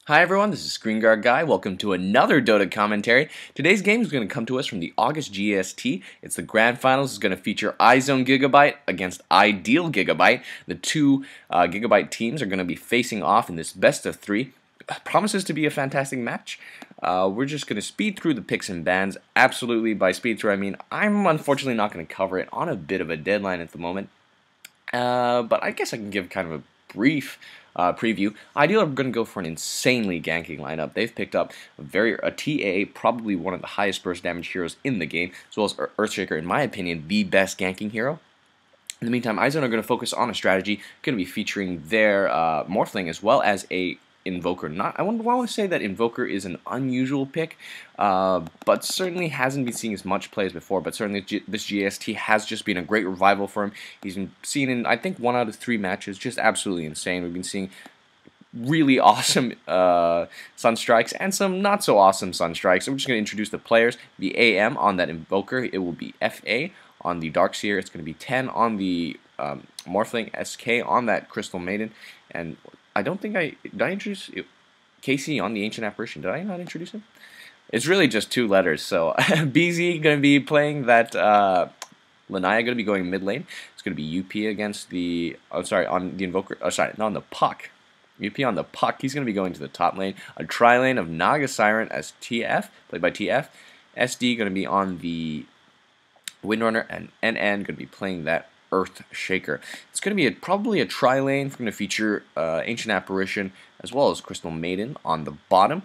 Hi everyone, this is ScreenguardGuy. Welcome to another Dota commentary. Today's game is going to come to us from the August GEST. It's the grand finals. It's going to feature iZone.Gigabyte against iDeal.Gigabyte. The two Gigabyte teams are going to be facing off in this best of three. Promises to be a fantastic match. We're just going to speed through the picks and bans. Absolutely, by speed through I mean I'm unfortunately not going to cover it on a bit of a deadline at the moment. But I guess I can give kind of a brief preview. iDeal are going to go for an insanely ganking lineup. They've picked up a TA, probably one of the highest burst damage heroes in the game, as well as Earthshaker, in my opinion, the best ganking hero. In the meantime, iZone are going to focus on a strategy, going to be featuring their Morphling as well as a Invoker. I want to say that Invoker is an unusual pick, but certainly hasn't been seeing as much play as before. But certainly this GST has just been a great revival for him. He's been seen in, I think, 1 out of 3 matches. Just absolutely insane. We've been seeing really awesome Sunstrikes and some not so awesome Sunstrikes. So we're just going to introduce the players. The AM on that Invoker, it will be FA. On the Darkseer, it's going to be 10 on the Morphling, SK on that Crystal Maiden, and I don't think did I introduce KC on the Ancient Apparition? Did I not introduce him? It's really just 2 letters. So BZ going to be playing that. Lanaya going to be going mid lane. It's going to be UP against the. Oh, sorry, on the Invoker. Oh, sorry, not on the Puck. UP on the Puck. He's going to be going to the top lane. A tri lane of Naga Siren as TF, played by TF. SD going to be on the Windrunner, and NN going to be playing that Earthshaker. It's going to be probably a tri-lane. We're going to feature Ancient Apparition as well as Crystal Maiden on the bottom.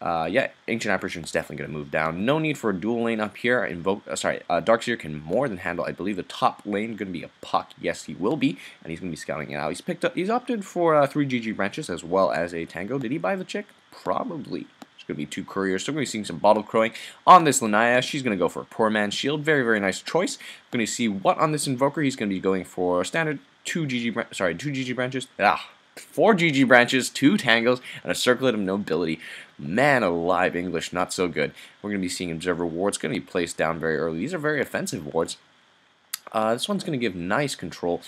Yeah, Ancient Apparition is definitely going to move down. No need for a dual lane up here. Darkseer can more than handle. I believe the top lane going to be a Puck. Yes, he will be, and he's going to be scouting it out. He's opted for 3 GG branches as well as a Tango. Did he buy the chick? Probably. Going to be 2 couriers, so we're going to be seeing some bottle crowing on this Lanaya. She's going to go for a Poor Man's Shield. Very, very nice choice. We're going to see what on this Invoker. He's going to be going for standard 2 GG branches. 4 GG branches, 2 Tangos, and a Circlet of Nobility. Man alive, English, not so good. We're going to be seeing Observer wards. Going to be placed down very early. These are very offensive wards. This one's going to give nice control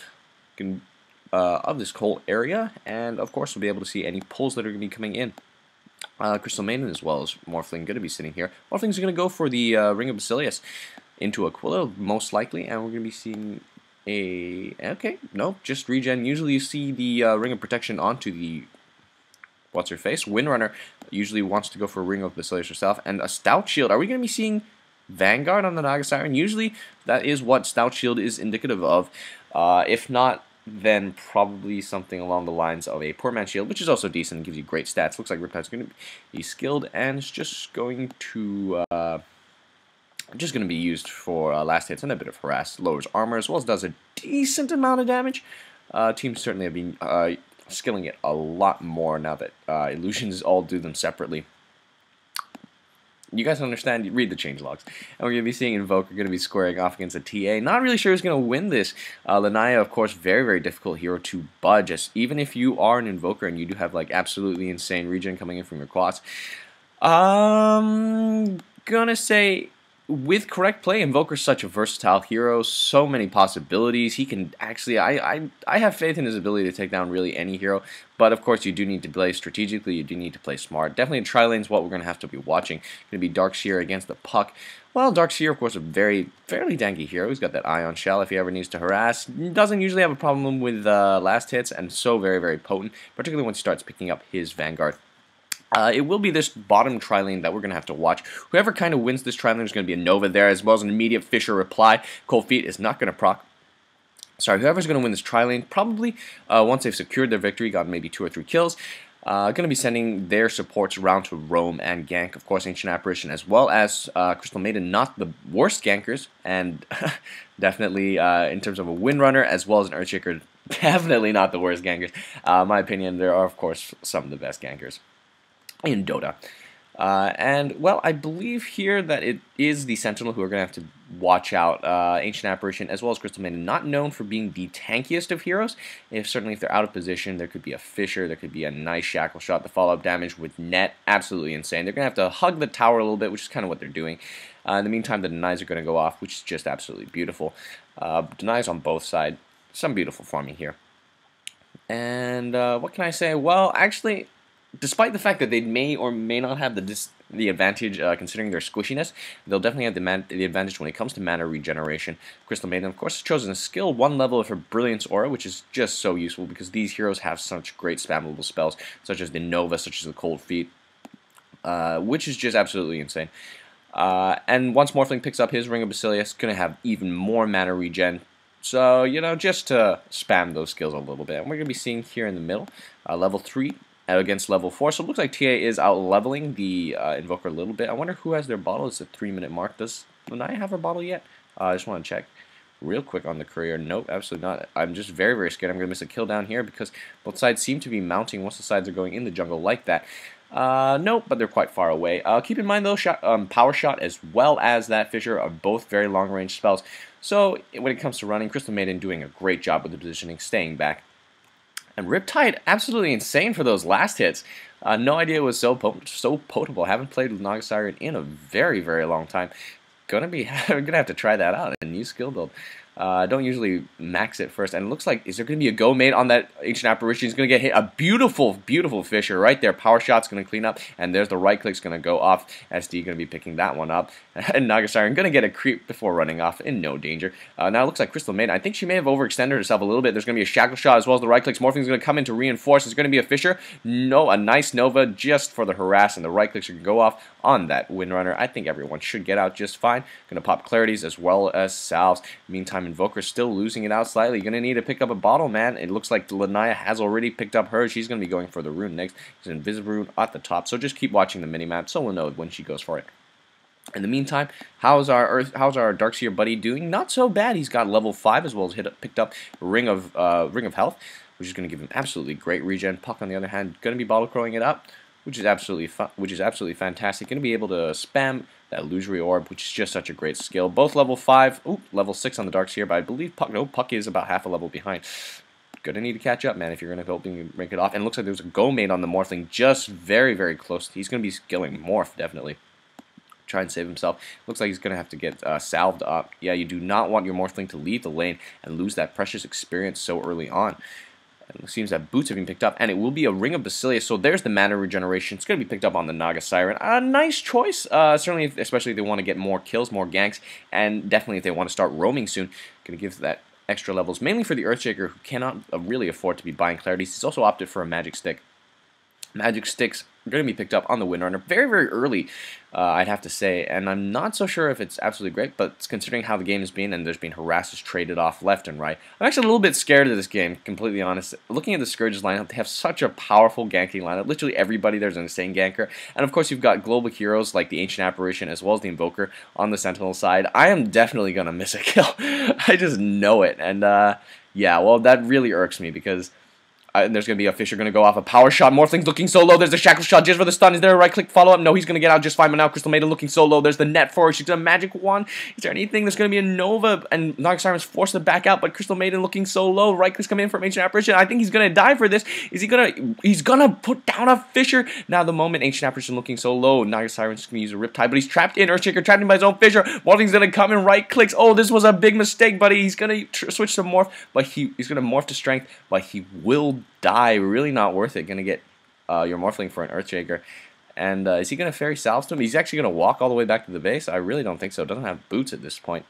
of this whole area, and of course we'll be able to see any pulls that are going to be coming in. Crystal Maiden as well as Morphling going to be sitting here. Morphling's going to go for the Ring of Basilius into Aquila, most likely, and we're going to be seeing a... Okay, no, just regen. Usually you see the Ring of Protection onto the... What's-her-face? Windrunner usually wants to go for a Ring of Basilius herself, and a Stout Shield. Are we going to be seeing Vanguard on the Naga Siren? Usually that is what Stout Shield is indicative of. If not, then probably something along the lines of a Poor Man's Shield, which is also decent and gives you great stats. Looks like Riptide's going to be skilled, and it's just going to be used for last hits and a bit of harass. Lowers armor as well as does a decent amount of damage. Teams certainly have been skilling it a lot more now that illusions all do them separately. You guys understand, read the changelogs. And we're going to be seeing Invoker going to be squaring off against a TA. Not really sure who's going to win this. Lanaya, of course, very, very difficult hero to budge. Even if you are an Invoker and you do have like absolutely insane regen coming in from your quads. Gonna say, with correct play, Invoker's such a versatile hero, so many possibilities. He can actually, I have faith in his ability to take down really any hero, but of course you do need to play strategically, you do need to play smart. Definitely tri-lane is what we're going to have to be watching. Going to be Darkseer against the Puck. Well, Darkseer, of course, a fairly danky hero. He's got that Ion Shell if he ever needs to harass. Doesn't usually have a problem with last hits, and so very, very potent, particularly once he starts picking up his Vanguard. It will be this bottom tri-lane that we're going to have to watch. Whoever kind of wins this tri-lane, there's going to be a Nova there, as well as an immediate Fisher reply. Cold Feet is not going to proc. Sorry, whoever's going to win this tri-lane, probably once they've secured their victory, got maybe 2 or 3 kills, going to be sending their supports around to roam and gank. Of course, Ancient Apparition, as well as Crystal Maiden, not the worst gankers, and definitely in terms of a Windrunner, as well as an Earthshaker, definitely not the worst gankers. In my opinion, there are, of course, some of the best gankers in Dota. And, well, I believe here that it is the Sentinel who are going to have to watch out. Ancient Apparition as well as Crystal Maiden, not known for being the tankiest of heroes. Certainly if they're out of position, there could be a Fisher, there could be a nice Shackle Shot. The follow-up damage with Net, absolutely insane. They're going to have to hug the tower a little bit, which is kind of what they're doing. In the meantime, the denies are going to go off, which is just absolutely beautiful. Denies on both sides. Some beautiful farming here. And what can I say? Well, actually, despite the fact that they may or may not have the advantage considering their squishiness, they'll definitely have the advantage when it comes to mana regeneration. Crystal Maiden, of course, has chosen a skill 1 level of her Brilliance Aura, which is just so useful because these heroes have such great spammable spells, such as the Nova, such as the Cold Feet, which is just absolutely insane. And once Morphling picks up his Ring of Basilius, going to have even more mana regen. So, you know, just to spam those skills a little bit. And we're going to be seeing here in the middle, level 3 against level 4. So it looks like TA is out-leveling the Invoker a little bit. I wonder who has their bottle. It's a 3-minute mark. Does Lanaya have her bottle yet? I just want to check real quick on the courier. Nope, absolutely not. I'm just very, very scared I'm going to miss a kill down here because both sides seem to be mounting once the sides are going in the jungle like that. Nope, but they're quite far away. Keep in mind though, Power Shot as well as that Fissure are both very long-range spells. So when it comes to running, Crystal Maiden doing a great job with the positioning, staying back. And Riptide, absolutely insane for those last hits. No idea it was so potable. Haven't played with Naga Siren in a very, very long time. Gonna have to try that out. A new skill build. Don't usually max it first. And it looks like, is there going to be a go made on that Ancient Apparition? He's going to get hit. A beautiful, beautiful Fissure right there. Power Shot's going to clean up. And there's the right click's going to go off. SD going to be picking that one up. And Naga Siren going to get a creep before running off in no danger. Now it looks like Crystal Maiden, I think she may have overextended herself a little bit. There's going to be a Shackle Shot as well as the right clicks. Morphing's going to come in to reinforce. There's going to be a Fissure. No, a nice Nova just for the harass. And the right clicks are going to go off on that Windrunner. I think everyone should get out just fine. Going to pop Clarities as well as Salves. Meantime, Invoker's still losing it out slightly. You're going to need to pick up a bottle, man. It looks like Lanaya has already picked up hers. She's going to be going for the rune next. There's an Invisible Rune at the top. So just keep watching the minimap so we'll know when she goes for it. In the meantime, how's our Darkseer buddy doing? Not so bad. He's got level 5 as well as picked up Ring of Health, which is going to give him absolutely great regen. Puck, on the other hand, going to be bottle crowing it up, which is absolutely fantastic. Going to be able to spam that Illusory Orb, which is just such a great skill. Both level 5, level 6 on the Darkseer, but I believe Puck is about half a level behind. Gonna need to catch up, man, if you're gonna help him break it off. And it looks like there's a go made on the Morphling, just very, very close. He's gonna be skilling Morph, definitely. Try and save himself. Looks like he's going to have to get salved up. Yeah, you do not want your Morphling to leave the lane and lose that precious experience so early on. It seems that boots have been picked up, and it will be a Ring of Basilius, so there's the mana regeneration. It's going to be picked up on the Naga Siren. A nice choice, certainly, especially if they want to get more kills, more ganks, and definitely if they want to start roaming soon. Going to give that extra levels, mainly for the Earthshaker, who cannot really afford to be buying Clarities. He's also opted for a Magic Stick. Magic Sticks are going to be picked up on the Windrunner very, very early, I'd have to say, and I'm not so sure if it's absolutely great, but considering how the game has been and there's been harasses traded off left and right, I'm actually a little bit scared of this game, completely honest. Looking at the Scourge's lineup, they have such a powerful ganking lineup. Literally everybody there's an insane ganker, and of course you've got global heroes like the Ancient Apparition as well as the Invoker on the Sentinel side. I am definitely going to miss a kill. I just know it, and yeah, well, that really irks me because there's going to be a Fissure going to go off a Power Shot. Morphling's looking so low. There's a Shackle Shot just for the stun. Is there a right-click follow-up? No, he's going to get out just fine. But now Crystal Maiden looking so low. There's the net for her. She's going to Magic Wand. Is there anything? There's going to be a Nova. And Naga Siren's forced to back out. But Crystal Maiden looking so low. Right-click's coming in from Ancient Apparition. I think he's going to die for this. Is he going to... He's going to put down a Fissure. Now the moment Ancient Apparition looking so low. Naga Siren's going to use a Riptide. But he's trapped in. Earthshaker trapped in by his own Fissure. Morphling's going to come and right-clicks. Oh, this was a big mistake, buddy. He's going to switch to Morph. But he's going to Morph to Strength. But he will die. Really not worth it. Going to get your Morphling for an Earthshaker. And is he going to Fairy Salves to him? He's actually going to walk all the way back to the base? I really don't think so. Doesn't have boots at this point.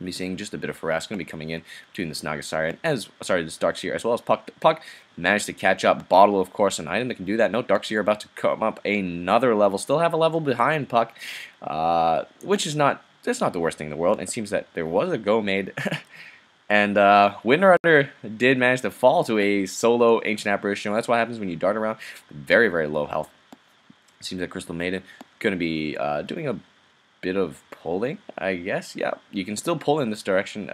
I'll be seeing just a bit of harass going to be coming in between this Naga Siren this Darkseer as well as Puck. Puck managed to catch up. Bottle, of course, an item that can do that. No, Darkseer about to come up another level. Still have a level behind Puck, which is that's not the worst thing in the world. It seems that there was a go made. And Windrunner did manage to fall to a solo Ancient Apparition. That's what happens when you dart around. Very, very low health. It seems that Crystal Maiden going to be doing a bit of pulling, I guess. Yeah, you can still pull in this direction.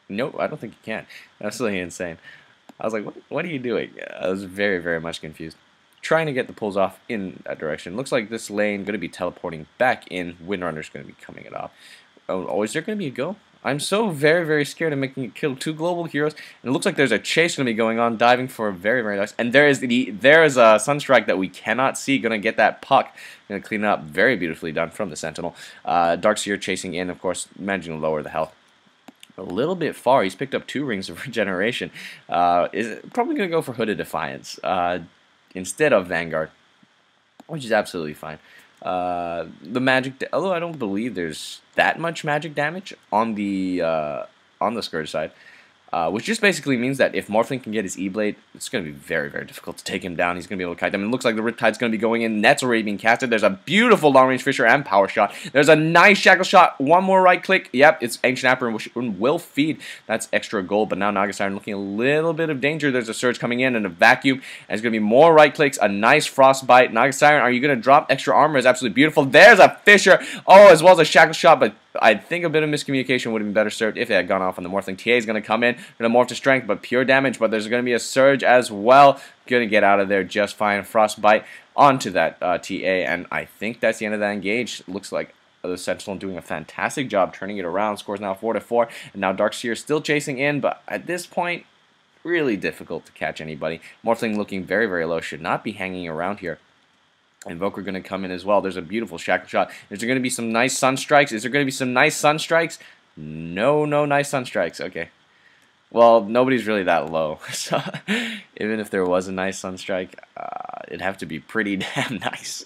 Nope, I don't think you can. Absolutely insane. I was like, what are you doing? I was very, very much confused. Trying to get the pulls off in that direction. Looks like this lane going to be teleporting back in. Windrunner's going to be coming it off. Oh, is there going to be a go? I'm so very, very scared of making it kill two global heroes. And it looks like there's a chase going to be going on, diving for a very, very nice. And there is a Sunstrike that we cannot see. Going to get that Puck. Going to clean it up. Very beautifully done from the Sentinel. Darkseer chasing in, of course, managing to lower the health a little bit far. He's picked up 2 rings of regeneration. Is probably going to go for Hooded Defiance. instead of Vanguard, which is absolutely fine. The magic, although I don't believe there's that much magic damage on the Scourge side. Which just basically means that if Morphling can get his E-Blade, it's going to be very, very difficult to take him down. He's going to be able to kite them. It looks like the Riptide's going to be going in. Net's already being casted. There's a beautiful long-range Fisher and Power Shot. There's a nice Shackle Shot. One more right-click. Yep, it's Ancient Apple and will feed. That's extra gold. But now Naga Siren looking a little bit of danger. There's a Surge coming in and a Vacuum. And there's going to be more right-clicks. A nice Frostbite. Naga Siren, are you going to drop extra armor? Is absolutely beautiful. There's a Fisher. Oh, as well as a Shackle Shot, but I think a bit of miscommunication would have been better served if it had gone off on the Morphling. TA is going to come in, going to morph to strength, but pure damage, but there's going to be a Surge as well. Going to get out of there just fine. Frostbite onto that TA, and I think that's the end of that engage. Looks like the Sentinel doing a fantastic job turning it around. Scores now 4-4, and now Darkseer still chasing in, but at this point, really difficult to catch anybody. Morphling looking very, very low. Should not be hanging around here. Invoker going to come in as well. There's a beautiful Shackle Shot. Is there going to be some nice Sunstrikes? Is there going to be some nice Sunstrikes? No nice Sunstrikes. Okay. Well, nobody's really that low. So even if there was a nice Sunstrike, it'd have to be pretty damn nice.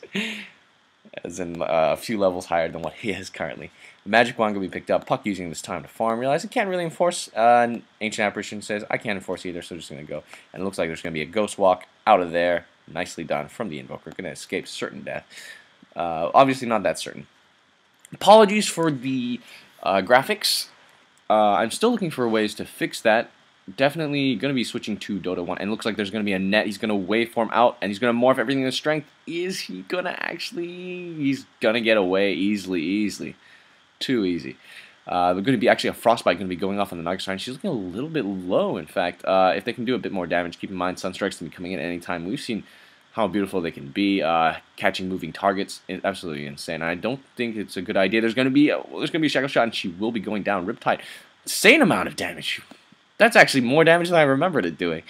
As in a few levels higher than what he is currently. The Magic Wand going to be picked up. Puck using this time to farm. Realize it can't really enforce. Ancient Apparition says, I can't enforce either, so just going to go. And it looks like there's going to be a Ghost Walk out of there. Nicely done from the Invoker. Going to escape certain death. Obviously not that certain. Apologies for the graphics. I'm still looking for ways to fix that. Definitely going to be switching to Dota 1. And it looks like there's going to be a net. He's going to waveform out. And he's going to morph everything to strength. Is he going to actually... He's going to get away easily. Too easy. There's going to be actually a Frostbite going to be going off on the Naga Siren. She's looking a little bit low, in fact. If they can do a bit more damage, keep in mind Sunstrike's going to be coming in at any time. We've seen how beautiful they can be. Catching moving targets is absolutely insane. I don't think it's a good idea. There's going to be a Shackle Shot, and she will be going down. Riptide, insane amount of damage. That's actually more damage than I remembered it doing.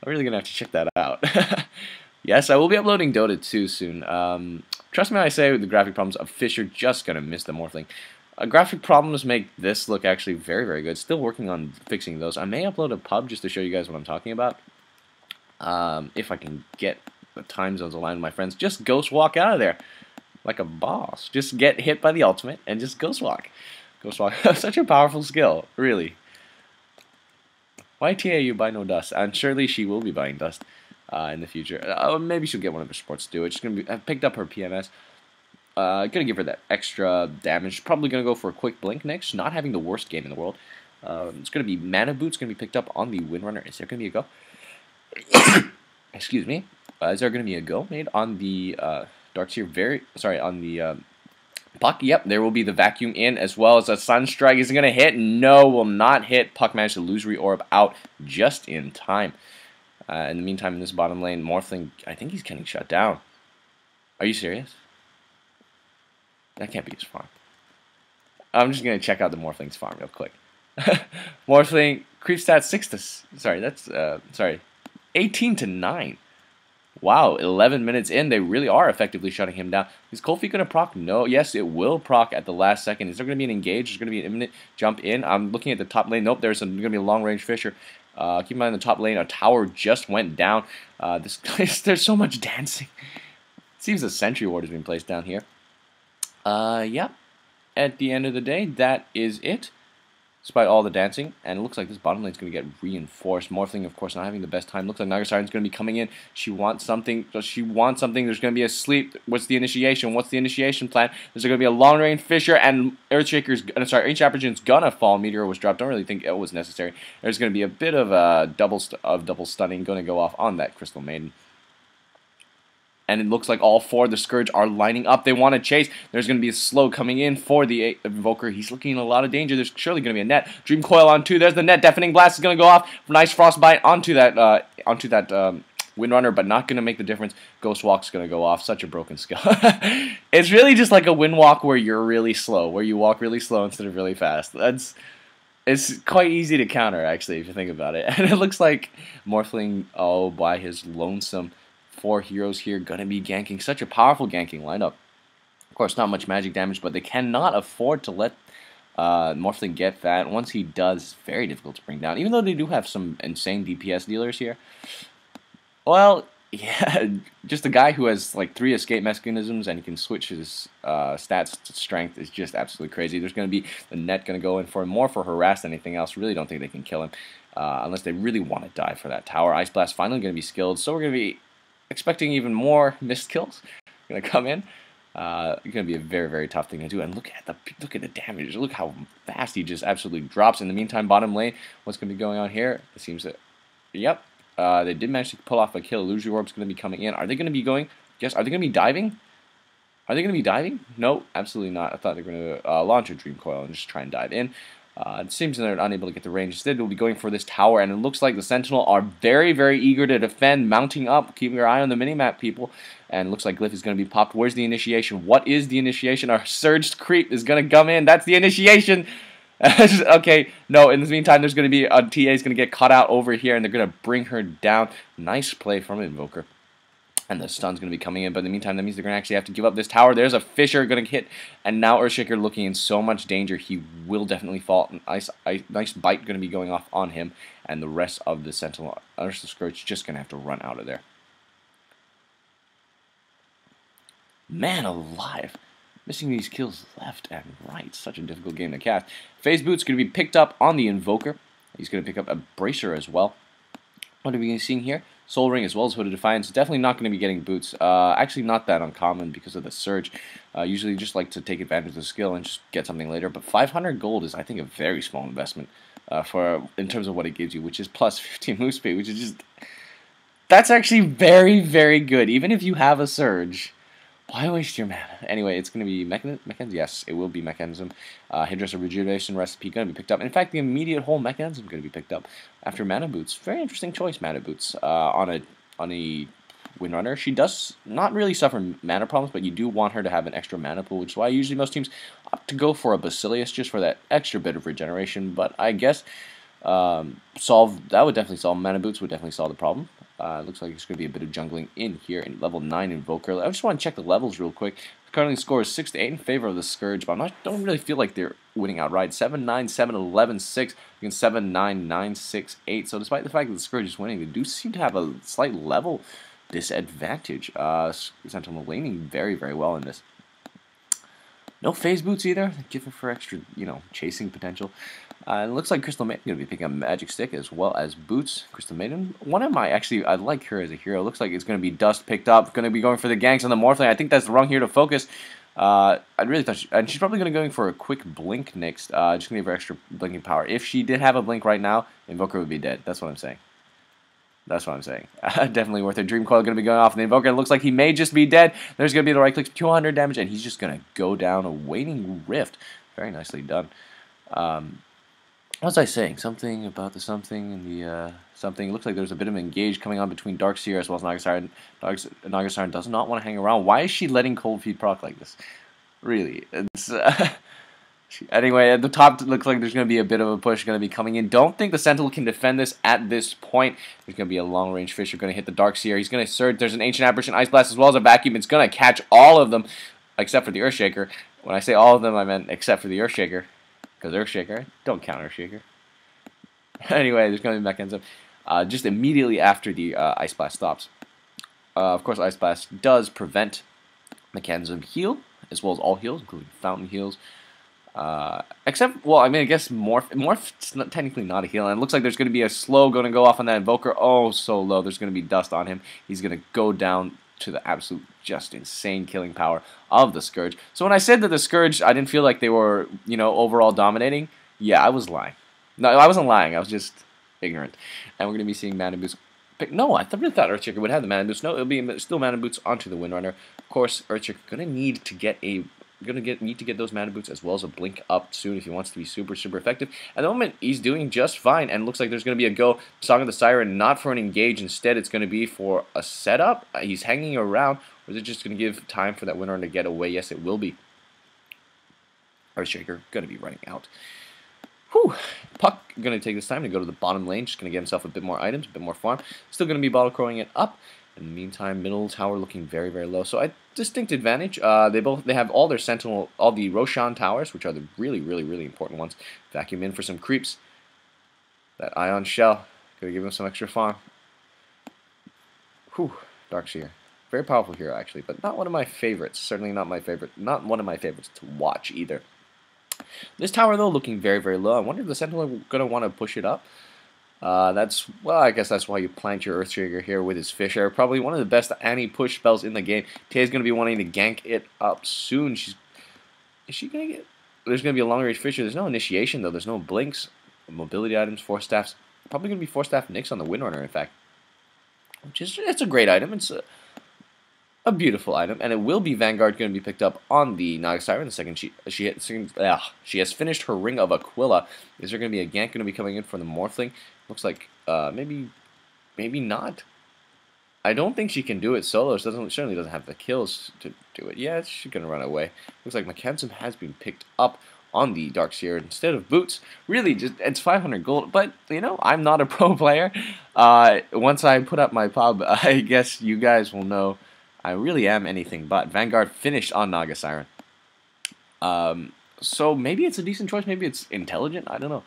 I'm really going to have to check that out. Yes, I will be uploading Dota 2 soon. Trust me when I say the graphic problems of Fisher just going to miss the Morphling. Graphic problems make this look actually very, very good. Still working on fixing those. I may upload a pub just to show you guys what I'm talking about. If I can get the time zones aligned with my friends. Just Ghost Walk out of there like a boss. Just get hit by the ultimate and just Ghost Walk. Ghost Walk. Such a powerful skill, really. Why TA you buy no dust? And surely she will be buying dust in the future. Maybe she'll get one of her sports to do it. She's gonna be. I've picked up her PMS. Gonna give her that extra damage. Probably gonna go for a quick blink next. Not having the worst game in the world. It's gonna be Mana Boots. Gonna be picked up on the Windrunner. Is there gonna be a go? Excuse me. Is there gonna be a go made on the Darkseer? On the Puck? Yep, there will be the Vacuum in as well as a Sunstrike. Is it gonna hit? No, will not hit. Puck managed to Illusory Orb out just in time. In the meantime, in this bottom lane, Morphling, I think he's getting shut down. Are you serious? That can't be his farm. I'm just gonna check out the Morphling's farm real quick. Morphling creep stat 18 to 9. Wow, 11 minutes in, they really are effectively shutting him down. Is Cold Feet gonna proc? No. Yes, it will proc at the last second. Is there gonna be an engage? There's gonna be an imminent jump in. I'm looking at the top lane. Nope, there's gonna be a long range Fisher. Keep in mind, in the top lane, a tower just went down. There's so much dancing. It seems a Sentry Ward has been placed down here. Yeah. At the end of the day, that is it. Despite all the dancing, and it looks like this bottom lane is going to get reinforced. Morphling, of course, not having the best time. Looks like Naga Siren's going to be coming in. She wants something. Does she want something? There's going to be a sleep. What's the initiation? What's the initiation plan? There's going to be a long range Fisher, and Earthshaker's. Ancient Apparition's gonna fall. Meteor was dropped. Don't really think it was necessary. There's going to be a bit of a double stunning going to go off on that Crystal Maiden. And it looks like all four of the Scourge are lining up. They want to chase. There's going to be a slow coming in for the Invoker. He's looking in a lot of danger. There's surely going to be a net. Dream Coil on 2. There's the net. Deafening Blast is going to go off. Nice Frostbite onto that Windrunner, but not going to make the difference. Ghost Walk's going to go off. Such a broken skill. It's really just like a Wind Walk where you're really slow, where you walk really slow instead of really fast. It's quite easy to counter, actually, if you think about it. And it looks like Morphling, by his lonesome 4 heroes here, gonna be ganking. Such a powerful ganking lineup. Of course, not much magic damage, but they cannot afford to let Morphling get that. Once he does, very difficult to bring down. Even though they do have some insane DPS dealers here. Well, Yeah, just a guy who has like 3 escape mechanisms and he can switch his stats to strength is just absolutely crazy. There's going to be the net going to go in for more for harass than anything else. Really don't think they can kill him unless they really want to die for that tower. Ice Blast finally going to be skilled, so we're going to be expecting even more missed kills. Going to come in. It's going to be a very, very tough thing to do. And look at the damage. Look how fast he just absolutely drops. In the meantime, bottom lane, what's going to be going on here? It seems that, yep. They did manage to pull off a kill. Illusory Orb's going to be coming in. Are they going to be going? Yes. Are they going to be diving? Are they going to be diving? No, absolutely not. I thought they were going to launch a Dream Coil and just try and dive in. It seems they're unable to get the range. Instead, they'll be going for this tower, and it looks like the Sentinel are very, very eager to defend, mounting up. Keeping your eye on the minimap, people. And it looks like Glyph is going to be popped. Where's the initiation? What is the initiation? Our Surged Creep is going to come in. That's the initiation. Okay, no, in the meantime, there's going to be a TA is going to get caught out over here, and they're going to bring her down. Nice play from Invoker. And the stun's going to be coming in, but in the meantime, that means they're going to actually have to give up this tower. There's a Fisher going to hit, and now Earthshaker looking in so much danger. He will definitely fall. Nice bite going to be going off on him, and the rest of the Sentinel, the Scourge, just going to have to run out of there. Man alive. Missing these kills left and right. Such a difficult game to cast. Phase Boot's going to be picked up on the Invoker. He's going to pick up a Bracer as well. What are we seeing here? Soul Ring as well as Hooded Defiance. Definitely not going to be getting boots. Actually not that uncommon because of the Surge. Usually just like to take advantage of the skill and just get something later. But 500 gold is, I think, a very small investment in terms of what it gives you, which is plus 15 move speed, which is just... That's actually very, very good. Even if you have a Surge... Why waste your mana? Anyway, it's going to be Mechanism. Yes, it will be Mechanism. Hydressa Rejuvenation Recipe going to be picked up. In fact, the immediate whole Mechanism going to be picked up after Mana Boots. Very interesting choice, Mana Boots. On a Windrunner, she does not really suffer mana problems, but you do want her to have an extra mana pool, which is why usually most teams opt to go for a Basilius just for that extra bit of regeneration. But I guess that would definitely solve. Mana Boots would definitely solve the problem. Looks like it's going to be a bit of jungling in here in level 9 Invoker. I just want to check the levels real quick. Currently score is 6-8 in favor of the Scourge, but don't really feel like they're winning outright. 7-9, 7-11, 6 against 7-9, 9-6, 8. So despite the fact that the Scourge is winning, they do seem to have a slight level disadvantage. Sentinel laning very, very well in this. No phase boots either. Give it for extra, chasing potential. It looks like Crystal Maiden going to be picking up Magic Stick as well as boots. Crystal Maiden, I like her as a hero. Looks like it's going to be Dust picked up. Going to be going for the ganks on the Morphling. I think that's the wrong hero to focus. I really thought, and she's probably going to go for a quick blink next. Just going to give her extra blinking power. If she did have a blink right now, Invoker would be dead. That's what I'm saying. That's what I'm saying. Definitely worth it. Dream Coil going to be going off, and the Invoker, it looks like he may just be dead. There's going to be the right click, 200 damage, and he's just going to go down a Waning Rift. Very nicely done. What was I saying? Something about the something and the something. It looks like there's a bit of engage coming on between Darkseer as well as Nagasiren. Nagasiren does not want to hang around. Why is she letting Cold Feet proc like this? Really? It's... Anyway, at the top, it looks like there's going to be a bit of a push going to be coming in. Don't think the Sentinel can defend this at this point. There's going to be a long-range Fisher going to hit the Darkseer. He's going to surge. There's an Ancient Apparition, Ice Blast, as well as a Vacuum. It's going to catch all of them, except for the Earthshaker. When I say all of them, I meant except for the Earthshaker. Because Earthshaker, don't count Earthshaker. Anyway, there's going to be Mechanism just immediately after the Ice Blast stops. Of course, Ice Blast does prevent Mechanism heal, as well as all heals, including Fountain heals. Except, well, I mean, I guess Morph's technically not a heal, and it looks like there's going to be a slow going to go off on that Invoker. Oh, so low. There's going to be Dust on him. He's going to go down to the absolute just insane killing power of the Scourge. So when I said that the Scourge, I didn't feel like they were, overall dominating, yeah, I was lying. No, I wasn't lying. I was just ignorant. And we're going to be seeing Mana Boots. No, I really thought Earthshaker would have the Mana Boots. No, it'll be still Mana Boots onto the Windrunner. Of course, Earthshaker going to need to get those Mana Boots as well as a blink up soon if he wants to be super, super effective. At the moment, he's doing just fine, and looks like there's going to be a go. Song of the Siren, not for an engage. Instead, it's going to be for a setup. He's hanging around, or is it just going to give time for that Windrunner to get away? Yes, it will be. Earthshaker going to be running out. Whew. Puck going to take this time to go to the bottom lane. Just going to get himself a bit more items, a bit more farm. Still going to be bottle crowing it up. In the meantime, middle tower looking very, very low. So a distinct advantage. They have all their Sentinel, all the Roshan towers, which are the really, really, really important ones. Vacuum in for some creeps. That Ion Shell, gonna give him some extra farm. Whew. Darkseer. Very powerful hero, actually, but not one of my favorites. Certainly not my favorite. Not one of my favorites to watch, either. This tower, though, looking very, very low. I wonder if the Sentinel are going to want to push it up. Well, I guess that's why you plant your Earthshaker here with his Fisher. Probably one of the best anti-push spells in the game. Tay's going to be wanting to gank it up soon. Is she going to get... There's going to be a long-range Fisher. There's no initiation, though. There's no blinks. Mobility items, Force Staffs. Probably going to be Force Staff Nyx on the Windrunner, in fact. It's a great item. It's a beautiful item, and it will be Vanguard going to be picked up on the Naga Siren. The second she has finished her Ring of Aquila. Is there going to be a gank going to be coming in for the Morphling? Looks like maybe not. I don't think she can do it solo. She certainly doesn't have the kills to do it. Yeah, she's going to run away. Looks like Mechanism has been picked up on the Darkseer instead of Boots. Really, just it's 500 gold, but you know, I'm not a pro player. Once I put up my pub, I guess you guys will know I really am anything but. Vanguard finished on Naga Siren. So maybe it's a decent choice, maybe it's intelligent, I don't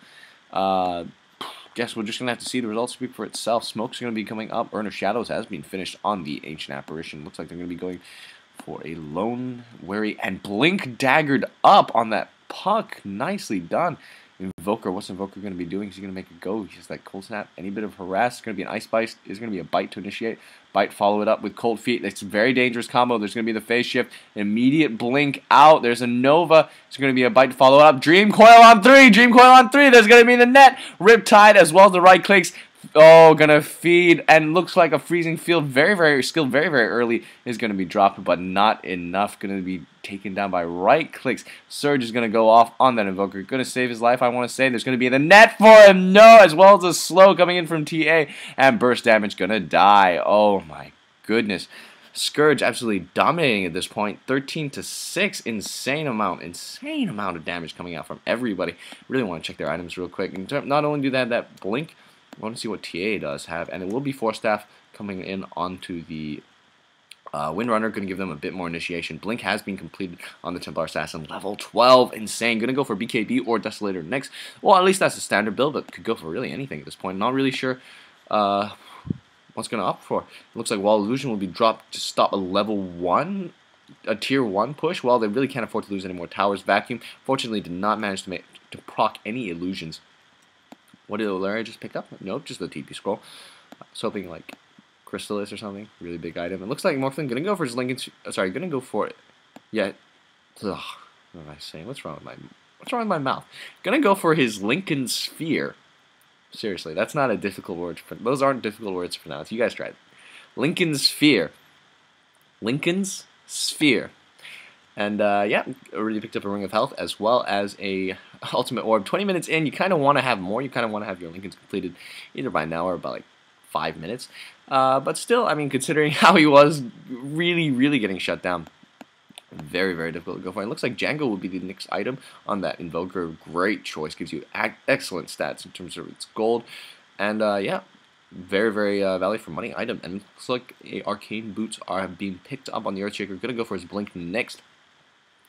know. Guess we're just going to have to see the results speak for itself. Smoke's going to be coming up. Urn of Shadows has been finished on the Ancient Apparition. Looks like they're going to be going for a Lone Wary and Blink daggered up on that puck. Nicely done. Invoker, what's Invoker going to be doing? Is he going to make a go? He has that Cold Snap. Any bit of harass. It's going to be an Ice Bite. Is going to be a Bite to initiate. Bite, follow it up with Cold Feet. It's a very dangerous combo. There's going to be the Phase Shift. Immediate Blink out. There's a Nova. It's going to be a Bite to follow up. Dream Coil on 3. Dream Coil on 3. There's going to be the net. Riptide as well as the right clicks. Oh, gonna feed, and looks like a Freezing Field, very, very skilled, very, very early, is gonna be dropped, but not enough. Gonna be taken down by right clicks. Surge is gonna go off on that Invoker. Gonna save his life, I want to say. There's gonna be the net for him, no, as well as a slow coming in from TA, and burst damage gonna die. Oh my goodness. Scourge absolutely dominating at this point. 13-6, insane amount of damage coming out from everybody. Really want to check their items real quick. And not only do they have that blink, I want to see what TA does have, and it will be Force Staff coming in onto the Windrunner, going to give them a bit more initiation. Blink has been completed on the Templar Assassin, level 12, insane. Going to go for BKB or Desolator next. Well, at least that's a standard build, but could go for really anything at this point. Not really sure what's going to opt for. It looks like Wall Illusion will be dropped to stop a level 1, a tier 1 push. Well, they really can't afford to lose any more towers. Vacuum, fortunately, did not manage to proc any illusions. What did Olaria just pick up? Nope, just the TP scroll. I was hoping like Crystallis or something. Really big item. It looks like Morphling gonna go for his Lincoln. Sorry, gonna go for it. Yeah. Ugh, what am I saying? What's wrong with my mouth? Gonna go for his Lincoln Sphere. Seriously, that's not a difficult word. Those aren't difficult words to pronounce. You guys try it. Lincoln Sphere. Lincoln's Sphere. And yeah, already picked up a Ring of Health as well as a Ultimate Orb. 20 minutes in, you kind of want to have more. You kind of want to have your Lincolns completed either by now or by like 5 minutes. But still, I mean, considering how he was really, really getting shut down, very, very difficult to go for. It looks like Django will be the next item on that Invoker. Great choice. Gives you excellent stats in terms of its gold. And yeah, very, very value for money item. And it looks like Arcane Boots are being picked up on the Earthshaker. Going to go for his Blink next.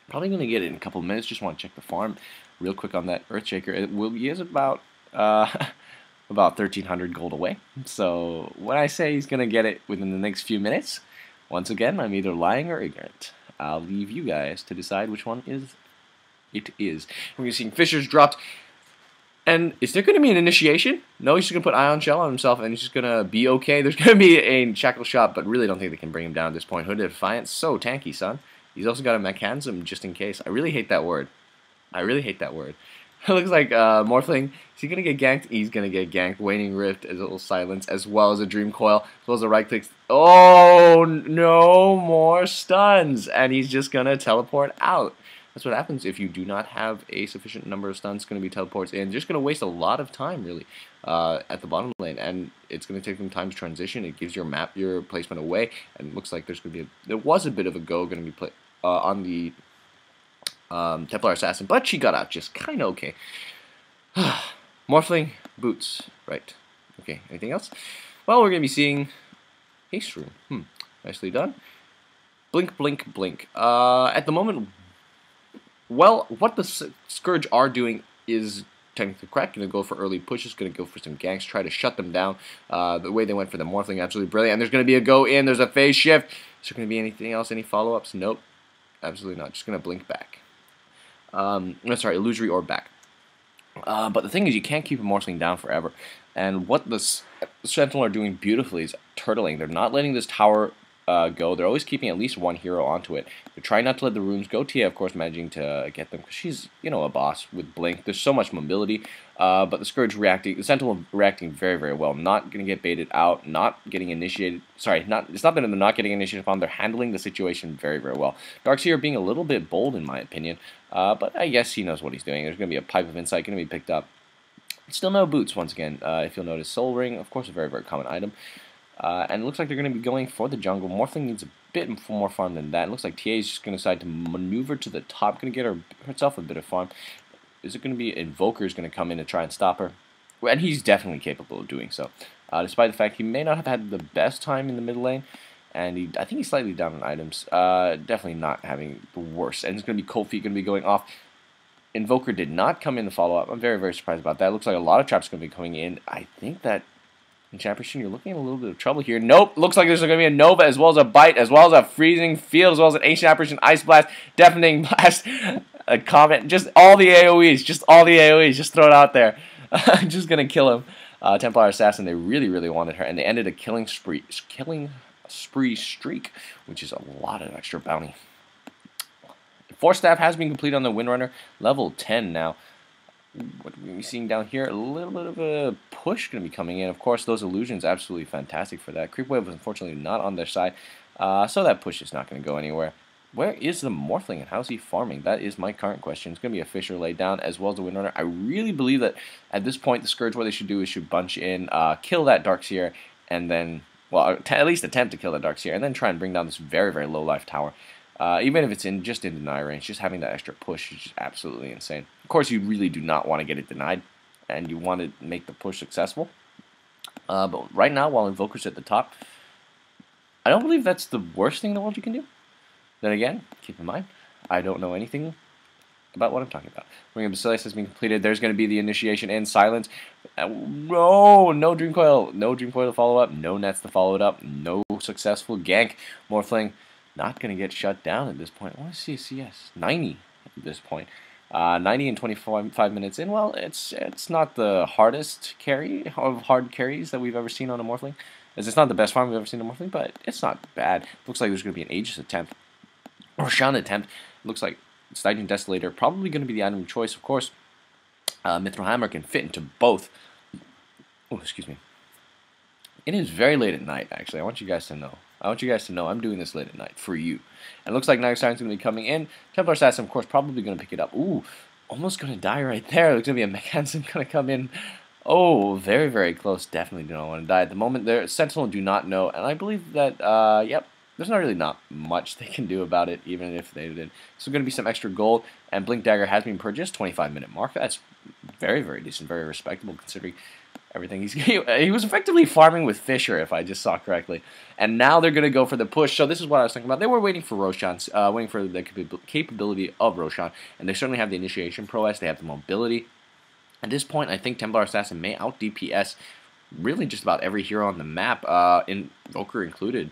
Probably going to get it in a couple of minutes. Just want to check the farm real quick on that Earthshaker. He is about 1,300 gold away. So when I say he's going to get it within the next few minutes, once again, I'm either lying or ignorant. I'll leave you guys to decide which one it is. We're seeing Fissures dropped. And is there going to be an initiation? No, he's just going to put Ion Shell on himself and he's just going to be okay. There's going to be a Shackle Shot, but really don't think they can bring him down at this point. Hooded Defiance, so tanky, son. He's also got a Mechanism just in case. I really hate that word. I really hate that word. It looks like Morphling, is he going to get ganked? He's going to get ganked. Waning Rift, as a little silence, as well as a Dream Coil, as well as a right click. Oh, no more stuns. And he's just going to teleport out. That's what happens if you do not have a sufficient number of stuns. It's going to be teleports in. Just going to waste a lot of time, really, at the bottom lane. And it's going to take them time to transition. It gives your placement away. And it looks like there's going to be there was a bit of a go going to be on the Templar Assassin, but she got out just kind of okay. Morphling, Boots, right. Okay, anything else? Well, we're going to be seeing Haste Room. Nicely done. Blink, blink, blink. At the moment, well, what the Scourge are doing is technically correct. Going to go for early pushes. Going to go for some ganks. Try to shut them down. The way they went for the Morphling, absolutely brilliant. And there's going to be a go in. There's a phase shift. Is there going to be anything else? Any follow-ups? Nope. Absolutely not. Just going to blink back. No, sorry, illusory orb back. But the thing is, you can't keep a Morphling down forever. And what the Sentinel are doing beautifully is turtling. They're not letting this tower go. They're always keeping at least one hero onto it. They're trying not to let the runes go. Tia, of course, managing to get them because she's, you know, a boss with blink. There's so much mobility. But the Scourge reacting, the Sentinel reacting very, very well. Not going to get baited out. Not getting initiated. Sorry, it's not that they're not getting initiated upon. They're handling the situation very, very well. Darkseer being a little bit bold, in my opinion. But I guess he knows what he's doing. There's going to be a Pipe of Insight going to be picked up. Still no boots, once again. If you'll notice, Soul Ring, of course, a very, very common item. And it looks like they're going to be going for the jungle. Morphling needs a bit more farm than that. It looks like TA is just going to decide to maneuver to the top. Going to get herself a bit of farm. Is it going to be Invoker is going to come in to try and stop her? And he's definitely capable of doing so. Despite the fact he may not have had the best time in the mid lane. And I think he's slightly down on items. Definitely not having the worst. And it's going to be Cold Feet going to be going off. Invoker did not come in the follow-up. I'm very, very surprised about that. It looks like a lot of traps going to be coming in. I think that in Championship, you're looking at a little bit of trouble here. Nope. Looks like there's going to be a Nova as well as a Bite, as well as a Freezing Field, as well as an Ancient Apparition, Ice Blast, Deafening Blast, a Comment. Just all the AoEs. Just all the AoEs. Just throw it out there. Just going to kill him. Templar Assassin, they really, really wanted her. And they ended a killing spree streak, which is a lot of extra bounty. Force Staff has been completed on the Windrunner, level 10 now. What we're seeing down here, a little bit of a push going to be coming in. Of course, those illusions absolutely fantastic for that. Creep Wave was unfortunately not on their side, so that push is not going to go anywhere. Where is the Morphling and how's he farming? That is my current question. It's going to be a Fisher laid down as well as the Windrunner. I really believe that at this point, the Scourge, what they should do is should bunch in, kill that Darkseer, and then, well, at least attempt to kill that Darkseer, and then try and bring down this very, very low life tower. Even if it's just in deny range, just having that extra push is just absolutely insane. Of course, you really do not want to get it denied, and you want to make the push successful. But right now, while Invoker's at the top, I don't believe that's the worst thing in the world you can do. Then again, keep in mind, I don't know anything about what I'm talking about. Ring of Basilius has been completed. There's going to be the initiation and silence. No Dream Coil. No Dream Coil to follow up. No Nets to follow it up. No successful gank. Morphling not going to get shut down at this point. I want to see a CS. 90 at this point. 90 and 25 minutes in. Well, it's not the hardest carry of hard carries that we've ever seen on a Morphling. As it's not the best farm we've ever seen on a Morphling, but it's not bad. Looks like there's going to be an Aegis attempt. Roshan attempt. Looks like Stygian Desolator probably going to be the item of choice, of course. Mithril Hammer can fit into both. Oh, excuse me. It is very late at night, actually. I want you guys to know. I'm doing this late at night for you. And it looks like Night Siren's going to be coming in. Templar Assassin, of course, probably going to pick it up. Ooh, almost going to die right there. There's going to be a Mechanism going to come in. Oh, very, very close. Definitely do not want to die at the moment. There, Sentinel do not know. And I believe that, yep, there's not much they can do about it, even if they did. So going to be some extra gold. And Blink Dagger has been purchased, 25-minute mark. That's very, very decent, very respectable considering everything. He was effectively farming with Fisher, if I just saw correctly. And now they're going to go for the push. So this is what I was talking about. They were waiting for Roshan, waiting for the capability of Roshan. And they certainly have the initiation prowess. They have the mobility. At this point, I think Templar Assassin may out DPS really just about every hero on the map, Invoker included.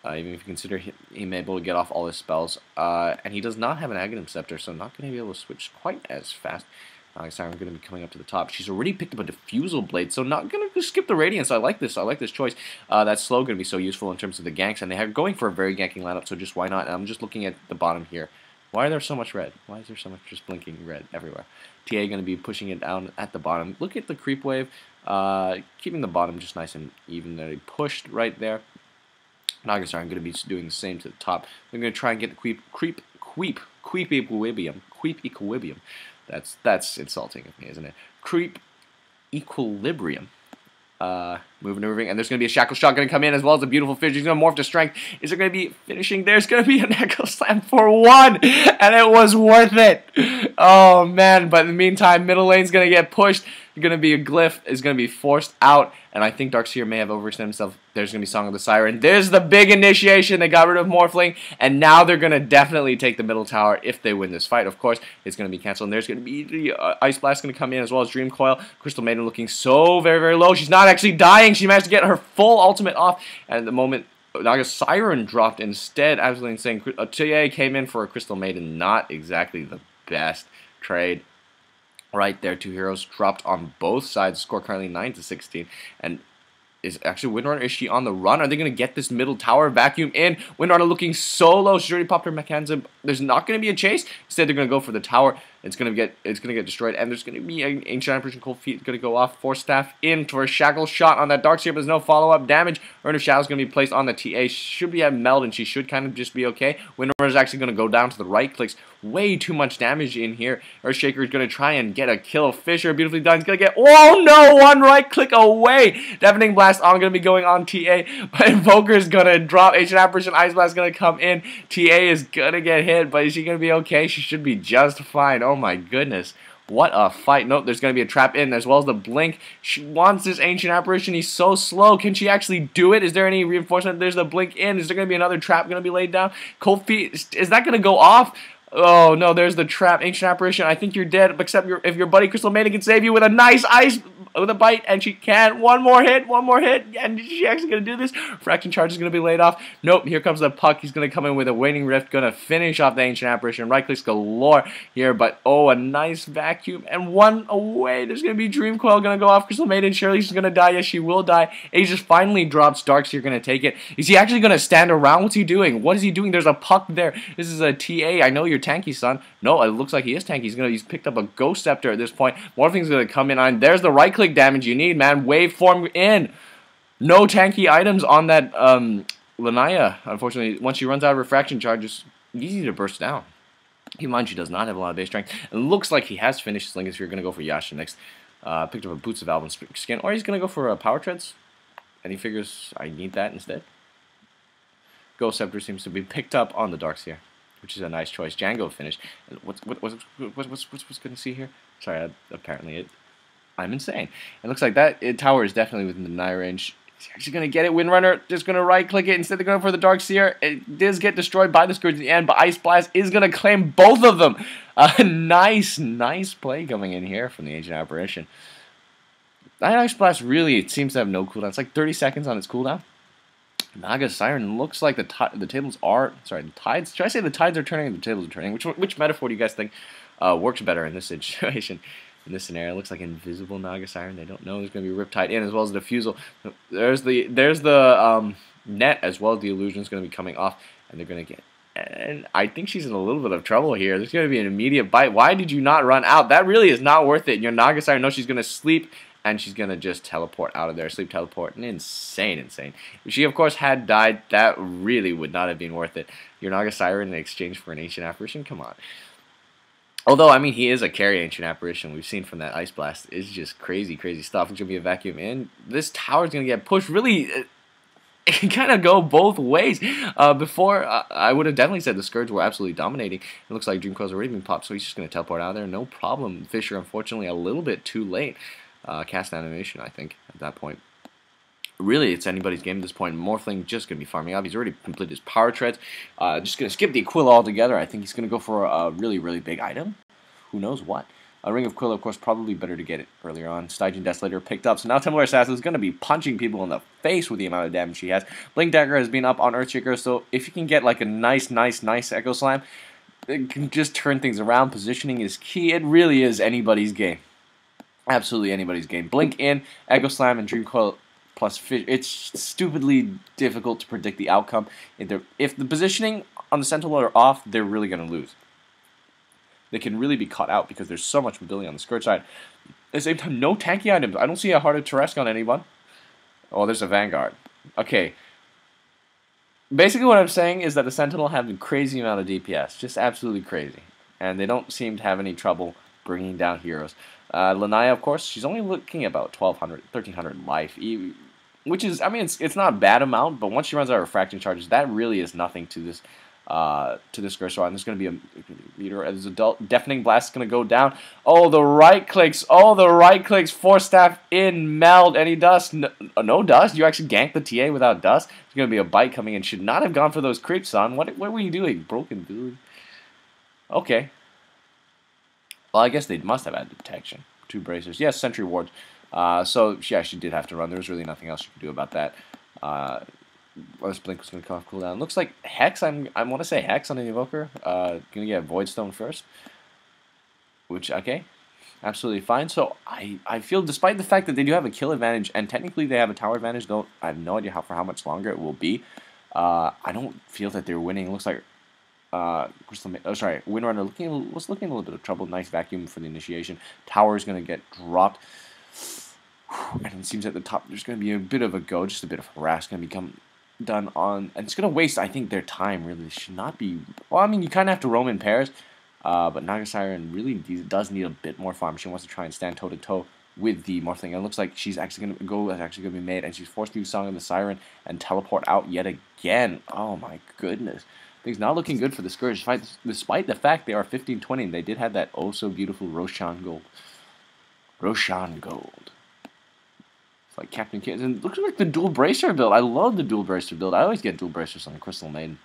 Even if you consider he may be able to get off all his spells. And he does not have an Aghanim Scepter, so not going to be able to switch quite as fast. Siren going to be coming up to the top. She's already picked up a Diffusal Blade, so not going to skip the Radiance. I like this. I like this choice. That slow going to be so useful in terms of the ganks, and they are going for a very ganking lineup, so just why not? And I'm just looking at the bottom here. Why are there so much red? Why is there so much just blinking red everywhere? TA going to be pushing it down at the bottom. Look at the Creep Wave, keeping the bottom just nice and even. They pushed right there. Nagasar going to be doing the same to the top. They're going to try and get the Creep Equilibrium. That's insulting of me, isn't it? Creep Equilibrium. Moving, and there's going to be a Shackle Shot going to come in, as well as a beautiful fish. He's going to morph to Strength. Is it going to be finishing? There's going to be an Echo Slam for 1, and it was worth it. Oh, man, but in the meantime, middle lane's going to get pushed. It's going to be a Glyph. Is going to be forced out, and I think Darkseer may have overextended himself. There's going to be Song of the Siren. There's the big initiation. They got rid of Morphling, and now they're going to definitely take the middle tower if they win this fight. Of course, it's going to be canceled, and there's going to be the Ice Blast going to come in, as well as Dream Coil. Crystal Maiden looking so very, very low. She's not actually dying. She managed to get her full ultimate off, and at the moment, Naga Siren dropped instead. Absolutely insane. TA came in for a Crystal Maiden. Not exactly the best trade. Right there, 2 heroes dropped on both sides. Score currently 9-16. And is actually Windrunner, is she on the run? Are they going to get this middle tower vacuum in? Windrunner looking so low. She's already popped her mechanism. There's not going to be a chase. Instead, they're going to go for the tower. It's going to get destroyed, and there's going to be an Ancient Apparition Cold Feet going to go off. Force Staff in for a Shackle shot on that Darkseer, but there's no follow-up damage. Urn of Shadow is going to be placed on the TA. Should be at meld, and she should kind of just be okay. Windrunner is actually going to go down to the right. Clicks way too much damage in here. Earthshaker is going to try and get a kill. Fisher beautifully done. He's going to get, oh no, one right click away. Deafening Blast on going to be going on TA, but Invoker is going to drop. Ancient Apparition Ice Blast is going to come in. TA is going to get hit, but is she going to be okay? She should be just fine. Oh my goodness. What a fight. Nope, there's going to be a trap in, as well as the blink. She wants this Ancient Apparition. He's so slow. Can she actually do it? Is there any reinforcement? There's the blink in. Is there going to be another trap going to be laid down? Cold Feet, is that going to go off? Oh no, there's the trap. Ancient Apparition, I think you're dead, except if your buddy Crystal Maiden can save you with a nice ice with a bite, and she can. One more hit, and is she actually going to do this? Fraction Charge is going to be laid off. Nope, here comes the Puck. He's going to come in with a Waning Rift, going to finish off the Ancient Apparition. Right clicks galore here, but oh, a nice vacuum, and one away. There's going to be Dream Coil going to go off. Crystal Maiden, surely she's going to die. Yes, she will die. Aegis finally drops. Darkseer going to take it. Is he actually going to stand around? What's he doing? What is he doing? There's a Puck there. This is a TA. I know you're tanky, son. No, it looks like he is tanky. He's picked up a Ghost Scepter at this point. Morphing's going to come in on. There's the right click damage you need, man. Waveform in. No tanky items on that Lanaya. Unfortunately, once she runs out of refraction charge, it's easy to burst down. Keep in mind, she does not have a lot of base strength. It looks like he has finished Sling if you're going to go for Yasha next. Picked up a Boots of Alvin Skin, or he's going to go for Power Treads. And he figures, I need that instead. Ghost Scepter seems to be picked up on the Darkseer, which is a nice choice. Django finished. What's going to see here? Sorry, I'm insane. It looks like that tower is definitely within the deny range. He's actually going to get it. Windrunner just going to right click it. Instead, they're going for the Darkseer. It does get destroyed by the Scourge at the end, but Ice Blast is going to claim both of them. Nice play coming in here from the Ancient Apparition. That Ice Blast really, it seems to have no cooldown. It's like 30 seconds on its cooldown. Naga Siren looks like the tables are, sorry, the tides. Should I say the tides are turning or the tables are turning? Which metaphor do you guys think works better in this situation? In this scenario, it looks like invisible Naga Siren. They don't know there's going to be Riptide in, as well as the Diffusal. There's the net, as well as the illusion is going to be coming off, and they're going to get. And I think she's in a little bit of trouble here. There's going to be an immediate bite. Why did you not run out? That really is not worth it. Your Naga Siren knows she's going to sleep, and she's going to just teleport out of there. Sleep teleport. Insane. If she, of course, had died, that really would not have been worth it. Your Naga Siren in exchange for an Ancient Apparition? Come on. Although, I mean, he is a carry Ancient Apparition. We've seen from that Ice Blast. It's just crazy stuff. It's going to be a vacuum in. This tower's going to get pushed. Really, it can kind of go both ways. Before, I would have definitely said the Scourge were absolutely dominating. It looks like Dream Coil's already been popped, so he's just going to teleport out of there. No problem. Fisher, unfortunately, a little bit too late. Cast animation, I think, at that point. Really, it's anybody's game at this point. Morphling just going to be farming up. He's already completed his Power Treads. Just going to skip the Aquila altogether. I think he's going to go for a really big item. Who knows what? A Ring of Aquila, of course, probably better to get it earlier on. Stygian Desolator picked up. So now Templar Assassin is going to be punching people in the face with the amount of damage he has. Blink Dagger has been up on Earthshaker, so if you can get like a nice Echo Slam, it can just turn things around. Positioning is key. It really is anybody's game. Absolutely anybody's game. Blink in, Echo Slam, and Dream Coil plus Fish. It's stupidly difficult to predict the outcome. If the positioning on the Sentinel are off, they're really going to lose. They can really be caught out because there's so much mobility on the Scourge side. At the same time, no tanky items. I don't see a Heart of Teresk on anyone. Oh, there's a Vanguard. Okay. Basically what I'm saying is that the Sentinel have a crazy amount of DPS. Just absolutely crazy. And they don't seem to have any trouble bringing down heroes. Lanaya, of course, she's only looking at about 1,200, 1,300 life, which is, I mean, it's not a bad amount, but once she runs out of refraction charges, that really is nothing to this to the Scourge. So there's going to be a meter. There's a deafening blast going to go down. Oh, the right clicks. Oh, the right clicks. Force staff in meld. Any dust? No dust. You actually ganked the TA without dust. There's going to be a bite coming in. Should not have gone for those creeps, son. What were you doing? Broken, dude. Okay. Well, I guess they must have had detection. 2 bracers. Yes, sentry wards. So she actually did have to run. There was really nothing else you could do about that. This blink was going to come off cooldown. Looks like Hex. I want to say Hex on the Evoker. Gonna get Void Stone first. Which, okay, absolutely fine. So I feel, despite the fact that they do have a kill advantage and technically they have a tower advantage, though I have no idea for how much longer it will be. I don't feel that they're winning. It looks like Windrunner was looking a little bit of trouble. Nice vacuum for the initiation. Tower is going to get dropped. And it seems at the top there's going to be a bit of a go, just a bit of harass going to become done on, and it's going to waste, I think, their time. Really should not be. Well, I mean, you kind of have to roam in pairs, but Naga Siren really does need a bit more farm. She wants to try and stand toe to toe with the Morphling, and it looks like she's actually going to go. That's actually going to be made, and she's forced to use Song of the Siren and teleport out yet again. Oh my goodness, things not looking good for the Scourge, despite the fact they are 15-20, and they did have that oh so beautiful Roshan Gold. Roshan Gold. Like Captain Kids, and it looks like the dual bracer build. I love the dual bracer build. I always get dual bracers on the Crystal Maiden.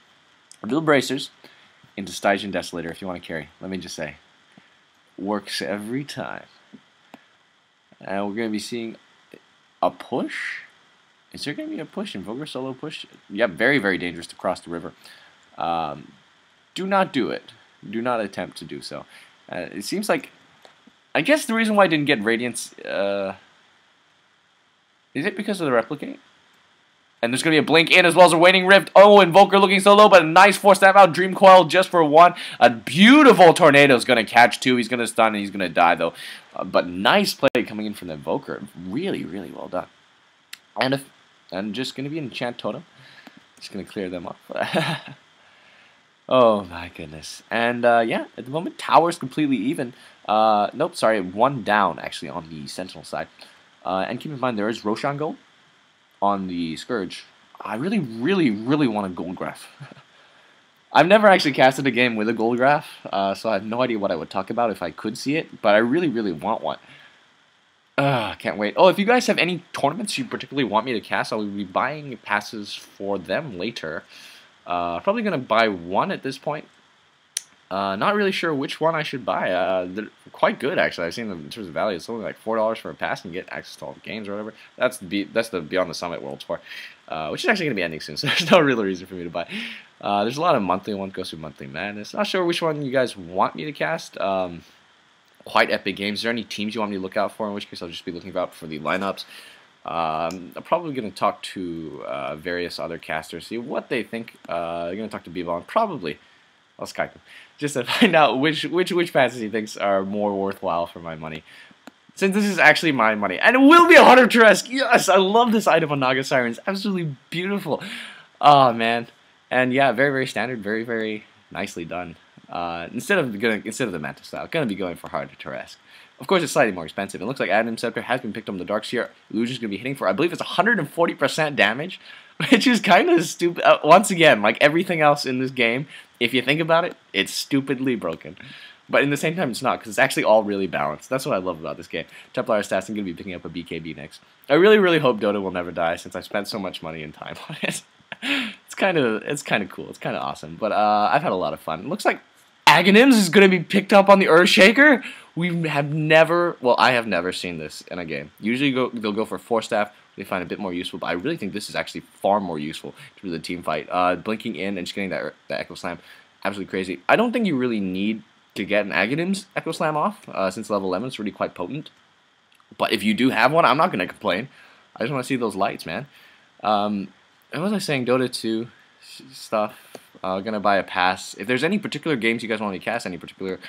Dual bracers into Stygian Desolator, if you want to carry. Let me just say, works every time. And we're going to be seeing a push. Is there going to be a push? Invoker solo push? Yep, very, very dangerous to cross the river. Do not do it. Do not attempt to do so. It seems like, I guess the reason why I didn't get Radiance, is it because of the replicate? And there's going to be a blink in as well as a waning rift. Oh, Invoker looking so low, but a nice force stab out. Dream Coil just for 1. A beautiful tornado is going to catch 2. He's going to stun and he's going to die though. But nice play coming in from the Invoker. Really, really well done. And just going to be an enchant totem. Just going to clear them off. Oh my goodness. And yeah, at the moment tower's completely even. Nope, sorry, 1 down actually on the Sentinel side. And keep in mind, there is Roshan Gold on the Scourge. I really, really, really want a Gold Graph. I've never actually casted a game with a Gold Graph, so I have no idea what I would talk about if I could see it, but I really, really want one. Can't wait. Oh, if you guys have any tournaments you particularly want me to cast, I will be buying passes for them later. Probably going to buy 1 at this point. Not really sure which one I should buy. They're quite good, actually. I've seen them in terms of value. It's only like $4 for a pass and get access to all the games or whatever. That's the Beyond the Summit World Tour, which is actually going to be ending soon, so there's no real reason for me to buy. There's a lot of monthly ones. Goes through Monthly Madness. Not sure which one you guys want me to cast. Quite epic games. Is there any teams you want me to look out for? In which case, I'll just be looking out for the lineups. I'm probably going to talk to various other casters, see what they think. I'm going to talk to Bebon, probably. I'll Skype him just to find out which passes he thinks are more worthwhile for my money. Since this is actually my money. And it will be a Hunter Turesk! Yes! I love this item on Naga Siren. It's absolutely beautiful. Oh, man. And yeah, very, very standard. Very, very nicely done. Instead of the Manta style, gonna be going for Hunter Turesk. Of course, it's slightly more expensive. It looks like Adam Scepter has been picked up in the Dark Seer. Illusion's gonna be hitting for, I believe it's 140% damage, which is kind of stupid. Once again, like everything else in this game, if you think about it, it's stupidly broken. But in the same time, it's not, because it's actually all really balanced. That's what I love about this game. Templar Assassin going to be picking up a BKB next. I really, really hope Dota will never die, since I spent so much money and time on it. It's kind of cool. It's kind of awesome. But I've had a lot of fun. It looks like Aghanims is going to be picked up on the Earthshaker. We have never, well, I have never seen this in a game. Usually they'll go for Force Staff. They find it a bit more useful, but I really think this is actually far more useful to the team fight. Blinking in and just getting that Echo Slam, absolutely crazy. I don't think you really need to get an Aghanim's Echo Slam off, since level 11 is really quite potent. But if you do have one, I'm not going to complain. I just want to see those lights, man. And what was I saying? Dota 2 stuff. Gonna buy a pass. If there's any particular games you guys want me to cast, any particular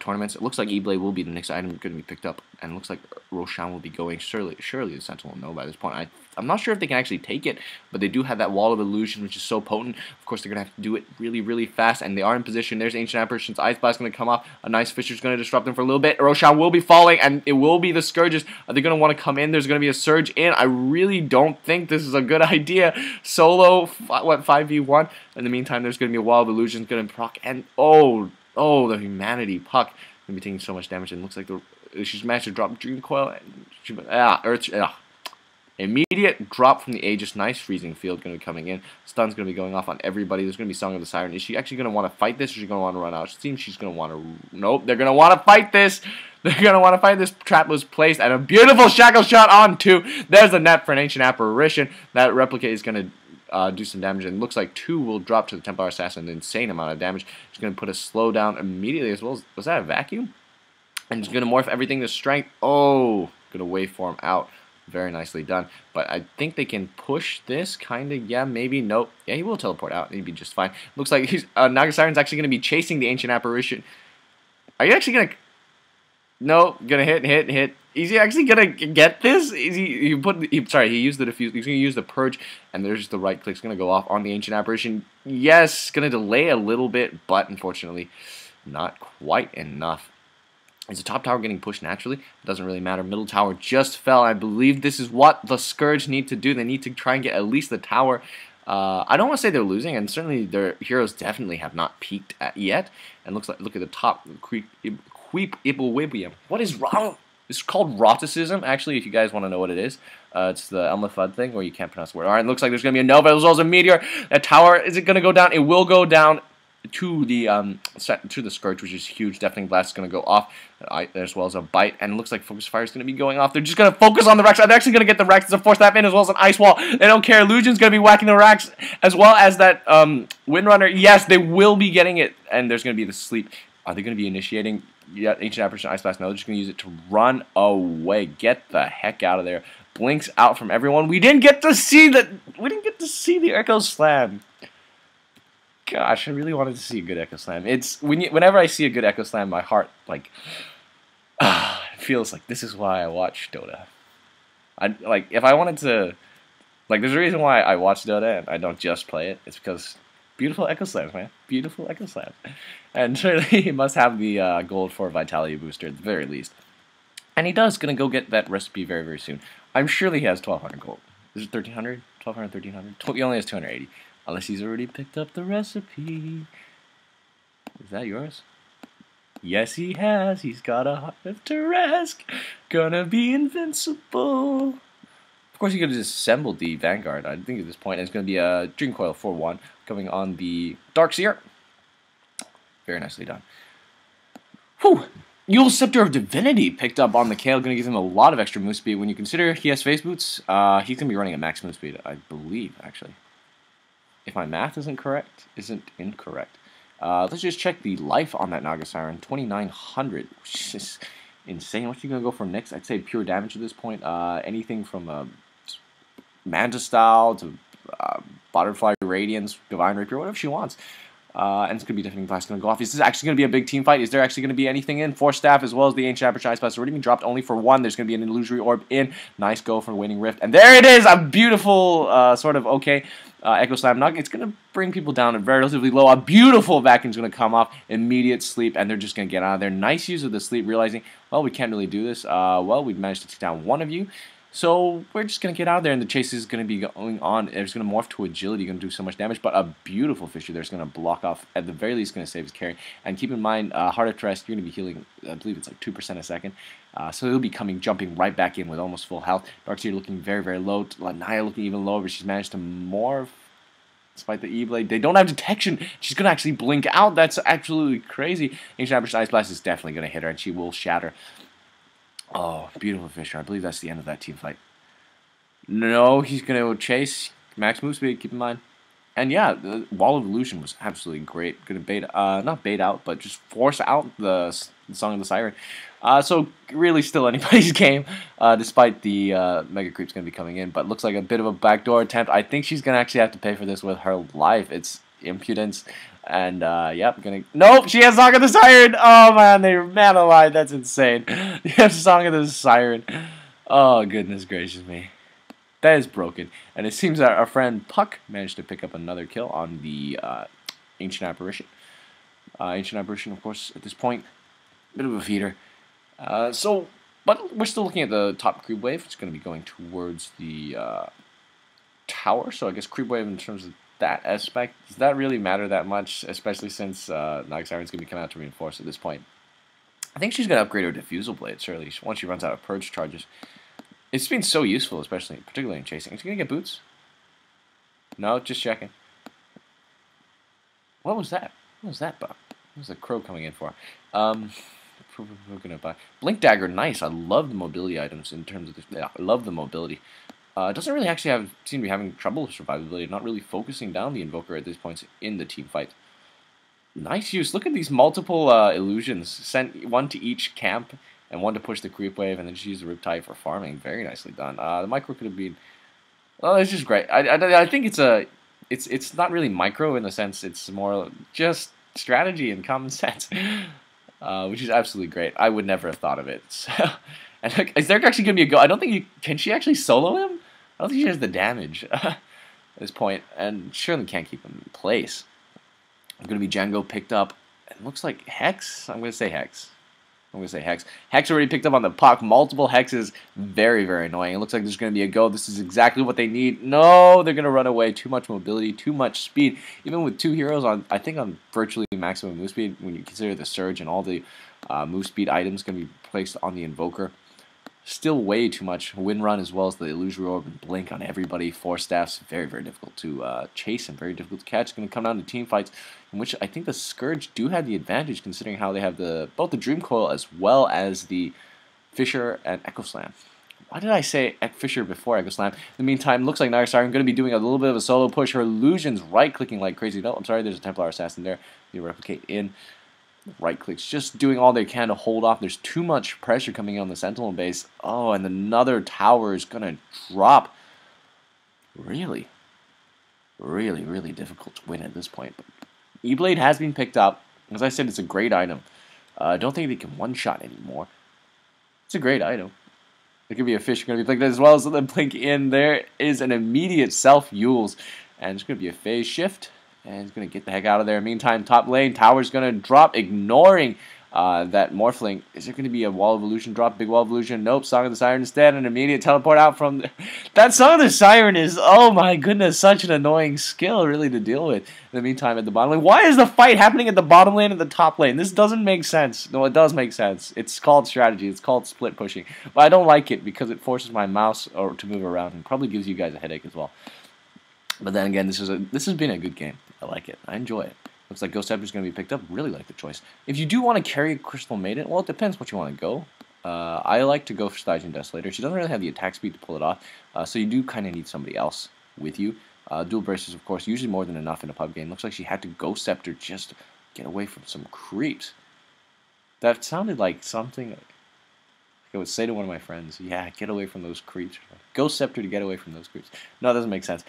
tournaments. It looks like E-Blade will be the next item going to be picked up, and it looks like Roshan will be going. Surely the Sentinel will know by this point. I'm not sure if they can actually take it, but they do have that Wall of Illusion, which is so potent. Of course, they're going to have to do it really, really fast, and they are in position. There's Ancient Apparition's Ice Blast going to come off. A nice Fisher's going to disrupt them for a little bit. Roshan will be falling, and it will be the Scourges. Are they going to want to come in? There's going to be a Surge in. I really don't think this is a good idea. Solo, what, 5v1? In the meantime, there's going to be a Wall of Illusion going to proc, and oh, the Humanity Puck going to be taking so much damage, and it looks like she's managed to drop Dream Coil. Immediate drop from the Aegis. Nice Freezing Field going to be coming in. Stun's going to be going off on everybody. There's going to be Song of the Siren. Is she actually going to want to fight this, or is she going to want to run out? It seems she's going to want to... Nope, they're going to want to fight this. They're going to want to fight this. Trap was placed, and a beautiful Shackle Shot on 2. There's the net for an Ancient Apparition. That Replicate is going to do some damage, and it looks like 2 will drop to the Templar Assassin, an insane amount of damage. She's going to put a slowdown immediately as well. Was that a vacuum? And it's going to morph everything to strength. Oh, going to waveform out. Very nicely done. But I think they can push this, kind of. Yeah, maybe. Nope. Yeah, he will teleport out. He'd be just fine. Looks like he's Naga Siren's actually going to be chasing the Ancient Apparition. Are you actually going to... No, going to hit. Is he actually going to get this? Is sorry, he used the diffuse. He's going to use the Purge, and there's the right click's going to go off on the Ancient Apparition. Yes, going to delay a little bit, but unfortunately not quite enough. Is the top tower getting pushed naturally? It doesn't really matter. Middle tower just fell. I believe this is what the Scourge need to do. They need to try and get at least the tower. I don't want to say they're losing, and certainly their heroes definitely have not peaked yet. And looks like, look at the top. What is wrong? It's called Roticism, actually, if you guys want to know what it is. It's the Elma Fudd thing where you can't pronounce the word. Alright, looks like there's going to be a Nova as well as a Meteor. A tower, is it going to go down? It will go down to the Scourge, which is huge. Deafening Blast is going to go off, as well as a Bite, and it looks like Focus Fire is going to be going off. They're just going to focus on the Rex. They're actually going to get the Rex. It's a Force Tap in as well as an Ice Wall. They don't care. Illusion's going to be whacking the Rex, as well as that Windrunner. Yes, they will be getting it, and there's going to be the Sleep. Are they going to be initiating? Yeah, Ancient Apparition Ice Blast. No, they're just going to use it to run away. Get the heck out of there. Blinks out from everyone. We didn't get to see that. We didn't get to see the Echo Slam. Gosh, I really wanted to see a good Echo Slam. It's whenever I see a good Echo Slam, my heart like feels like this is why I watch Dota. If I wanted to, there's a reason why I watch Dota and I don't just play it. It's because beautiful Echo Slams, man, beautiful Echo Slams, and certainly he must have the gold for Vitality booster at the very least. And he does gonna go get that recipe very, very soon. I'm sure he has 1,200 gold. Is it 1,300? 1,200, 1,300? He only has 280. Unless he's already picked up the recipe. Is that yours? Yes, he has. He's got a Heart of Teresk. Gonna be invincible. Of course, he could have just assembled the Vanguard. I think at this point it's going to be a Dream Coil 4-1 coming on the Darkseer. Very nicely done. Whew. Yule Scepter of Divinity picked up on the Kale. Going to give him a lot of extra move speed. When you consider he has Phase Boots, he's going to be running at max move speed, I believe, actually. If my math isn't incorrect. Let's just check the life on that Naga Siren. 2,900, which is insane. What's she going to go for next? I'd say pure damage at this point. Anything from Manta Style to Butterfly Radiance, Divine Rapier, whatever she wants. And it's going to be Deafening Blast going to go off. Is this actually going to be a big team fight? Is there actually going to be anything in? Force Staff as well as the Ancient Apparition Ice Blast already been dropped only for 1. There's going to be an Illusory Orb in. Nice go for Waning Rift. And there it is! A beautiful, Echo Slam. It's going to bring people down at relatively low. A beautiful Vacuum's going to come off. Immediate Sleep, and they're just going to get out of there. Nice use of the Sleep, realizing, well, we can't really do this. Well, we've managed to take down one of you. So we're just going to get out there, and the chase is going to be going on. It's going to morph to Agility, going to do so much damage, but a beautiful Fisher there is going to block off, at the very least, going to save his carry. And keep in mind, Heart of Teresk, you're going to be healing, I believe it's like 2% a second. So he'll be jumping right back in with almost full health. Darkseer looking very, very low. Lanaya looking even lower, but she's managed to morph. Despite the E-Blade, they don't have detection. She's going to actually blink out. That's absolutely crazy. Ancient Apparition Ice Blast is definitely going to hit her, and she will shatter. Oh, beautiful Fisher. I believe that's the end of that team fight. No, he's going to chase. Max move speed, keep in mind. And yeah, the Wall of Illusion was absolutely great. Going to bait, not bait out, but just force out the Song of the Siren. So really still anybody's game, despite the Mega Creep's going to be coming in. But looks like a bit of a backdoor attempt. I think she's going to actually have to pay for this with her life. impudence. And, yep, nope, she has Song of the Siren! Oh, man, man alive, that's insane. You have Song of the Siren. Oh, goodness gracious me. That is broken. And it seems that our friend Puck managed to pick up another kill on the Ancient Apparition. Ancient Apparition, of course, at this point, bit of a feeder. But we're still looking at the top creep wave. It's going to be going towards the tower. So I guess creep wave in terms of that aspect, does that really matter that much? Especially since Naga Siren's going to be coming out to reinforce at this point. I think she's going to upgrade her Diffusal Blade, certainly, once she runs out of Purge charges. It's been so useful, particularly in chasing. Is he going to get boots? No, just checking. What was that? What was that, Buck? What was the crow coming in for? Blink Dagger, nice. I love the mobility items in terms of this. Yeah, I love the mobility. Doesn't really actually seem to be having trouble with survivability. Not really focusing down the Invoker at this point in the team fight. Nice use. Look at these multiple illusions. Sent one to each camp and one to push the creep wave, and then just use the Riptide for farming. Very nicely done. The micro could have been. Well, it's just great. I think it's not really micro in the sense it's more just strategy and common sense, which is absolutely great. I would never have thought of it. So, and look, is there actually going to be a go? I don't think can she actually solo him? I don't think she has the damage at this point, and surely can't keep him in place. I'm going to be Django picked up. It looks like Hex. I'm going to say Hex. Hex already picked up on the puck. Multiple hexes. Very, very annoying. It looks like there's going to be a go. This is exactly what they need. No, they're going to run away. Too much mobility, too much speed. Even with two heroes on, I think on virtually maximum move speed, when you consider the Surge and all the move speed items going to be placed on the Invoker. Still way too much Wind Run as well as the Illusory Orb and Blink on everybody. Four staffs, very, very difficult to chase and very difficult to catch. It's going to come down to team fights, in which I think the Scourge do have the advantage considering how they have both the Dream Coil as well as the Fissure and Echo Slam. Why did I say Fissure before Echo Slam? In the meantime, looks like Naga Siren going to be doing a little bit of a solo push. Her illusions right-clicking like crazy. No, I'm sorry, there's a Templar Assassin there. You replicate in. Right clicks, just doing all they can to hold off. There's too much pressure coming on the Sentinel base. Oh, and another tower is going to drop. Really, really, really difficult to win at this point. But E-Blade has been picked up. As I said, it's a great item. I don't think they can one-shot anymore. It's a great item. There could be a fish going to be blinked as well as the blink in. There is an immediate self-Yules. And it's going to be a phase shift. And he's going to get the heck out of there. Meantime, top lane, tower's going to drop, ignoring that Morphling. Is there going to be a Wall of Illusion drop? Big Wall of Illusion? Nope. Song of the Siren instead. An immediate teleport out from... That Song of the Siren is, oh my goodness, such an annoying skill, really, to deal with. In the meantime, at the bottom lane. Why is the fight happening at the bottom lane and the top lane? This doesn't make sense. No, it does make sense. It's called strategy. It's called split pushing. But I don't like it because it forces my mouse to move around and probably gives you guys a headache as well. But then again, this has been a good game. I like it. I enjoy it. Looks like Ghost Scepter is going to be picked up. Really like the choice. If you do want to carry Crystal Maiden, well, it depends what you want to go. I like to go for Stygian Desolator. She doesn't really have the attack speed to pull it off, so you do kind of need somebody else with you. Dual Braces, of course, usually more than enough in a pub game. Looks like she had to Ghost Scepter just to get away from some creeps. That sounded like something I would say to one of my friends. Yeah, get away from those creeps. Ghost Scepter to get away from those creeps. No, that doesn't make sense.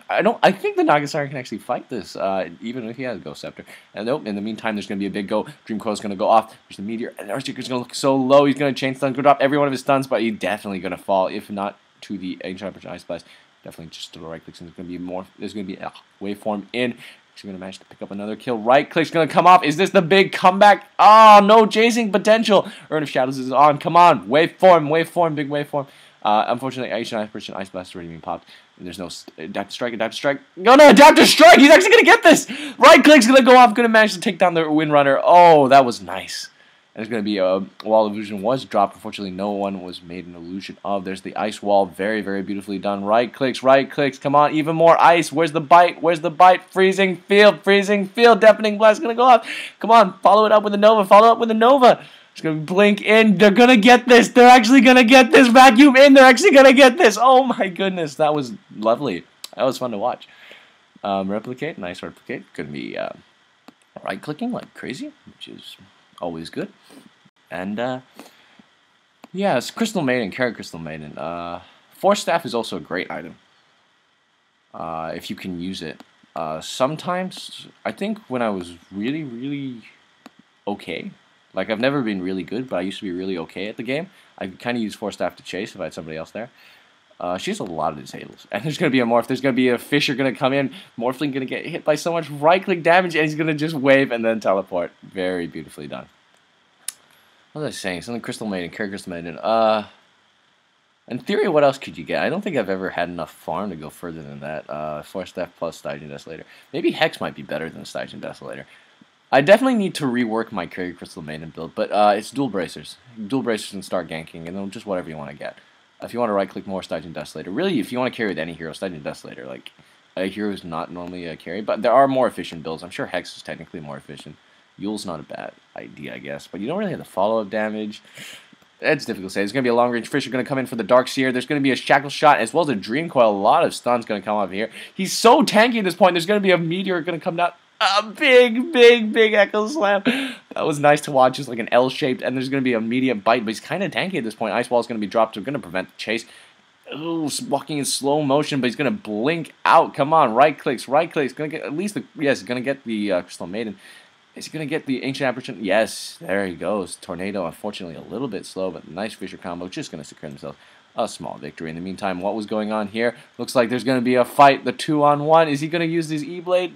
I think the Naga Siren can actually fight this, even if he has Ghost Scepter. And nope, in the meantime, there's going to be a big go. Dream Coil is going to go off. There's the Meteor, and Earthshaker's going to look so low. He's going to chain stun, go drop every one of his stuns, but he's definitely going to fall, if not to the Ancient Apparition Ice Blast. Definitely just to the right clicks, and there's going to be more. There's going to be a waveform in. She's going to manage to pick up another kill. Right click's going to come off. Is this the big comeback? Oh, no chasing potential. Urn of Shadows is on. Come on. Waveform, big waveform. Unfortunately, Ancient Apparition Ice Blast is already being popped. And there's no Adapt to Strike. No, Adapt to Strike. He's actually going to get this. Right click's going to go off. Going to manage to take down the Windrunner. Oh, that was nice. And there's going to be a Wall of Illusion was dropped. Unfortunately, no one was made an illusion of. There's the Ice Wall. Very, very beautifully done. Right clicks. Come on. Even more ice. Where's the bite? Freezing field. Deafening Blast going to go off. Come on. Follow it up with a Nova. It's going to blink in. They're going to get this. They're actually going to get this. Vacuum in. They're actually going to get this. Oh my goodness. That was lovely. That was fun to watch. Replicate. Nice replicate. Going to be right clicking like crazy, which is always good. And yeah, it's Crystal Maiden, carry Crystal Maiden. Force Staff is also a great item if you can use it Sometimes, I think when I was really, really okay, like I've never been really good, but I used to be really okay at the game, I kind of use Force Staff to chase if I had somebody else there. She has a lot of disables. And there's going to be a Morph. There's going to be a Fisher going to come in. Morphling going to get hit by so much right-click damage, and he's going to just wave and then teleport. Very beautifully done. What was I saying? Something Crystal Maiden, Carry Crystal Maiden. In theory, what else could you get? I don't think I've ever had enough farm to go further than that. Force Staff plus Stygian Desolator. Maybe Hex might be better than Stygian Desolator. I definitely need to rework my Carry Crystal Maiden build, but it's dual bracers. Dual bracers and start ganking, and then just whatever you want to get. If you want to right-click more, Stygian Desolator. Really, if you want to carry with any hero, Stygian Desolator. Like, a hero is not normally a carry, but there are more efficient builds. I'm sure Hex is technically more efficient. Yule's not a bad idea, I guess, but you don't really have the follow-up damage. It's difficult to say. There's going to be a long-range Fisher going to come in for the Dark Seer. There's going to be a Shackle Shot as well as a Dream Coil. A lot of stuns going to come off here. He's so tanky at this point. There's going to be a Meteor going to come down. A big, big, big Echo Slam. That was nice to watch, just like an L-shaped, and there's going to be a immediate bite, but he's kind of tanky at this point. Ice Wall is going to be dropped, so going to prevent the chase. Ooh, walking in slow motion, but he's going to blink out. Come on, right clicks. Going to get at least the, yes, he's going to get the Crystal Maiden. Is he going to get the Ancient Apparition? Yes, there he goes. Tornado, unfortunately, a little bit slow, but nice Fisher combo, just going to secure themselves a small victory. In the meantime, what was going on here? Looks like there's going to be a fight, the 2-on-1. Is he going to use his E-Blade?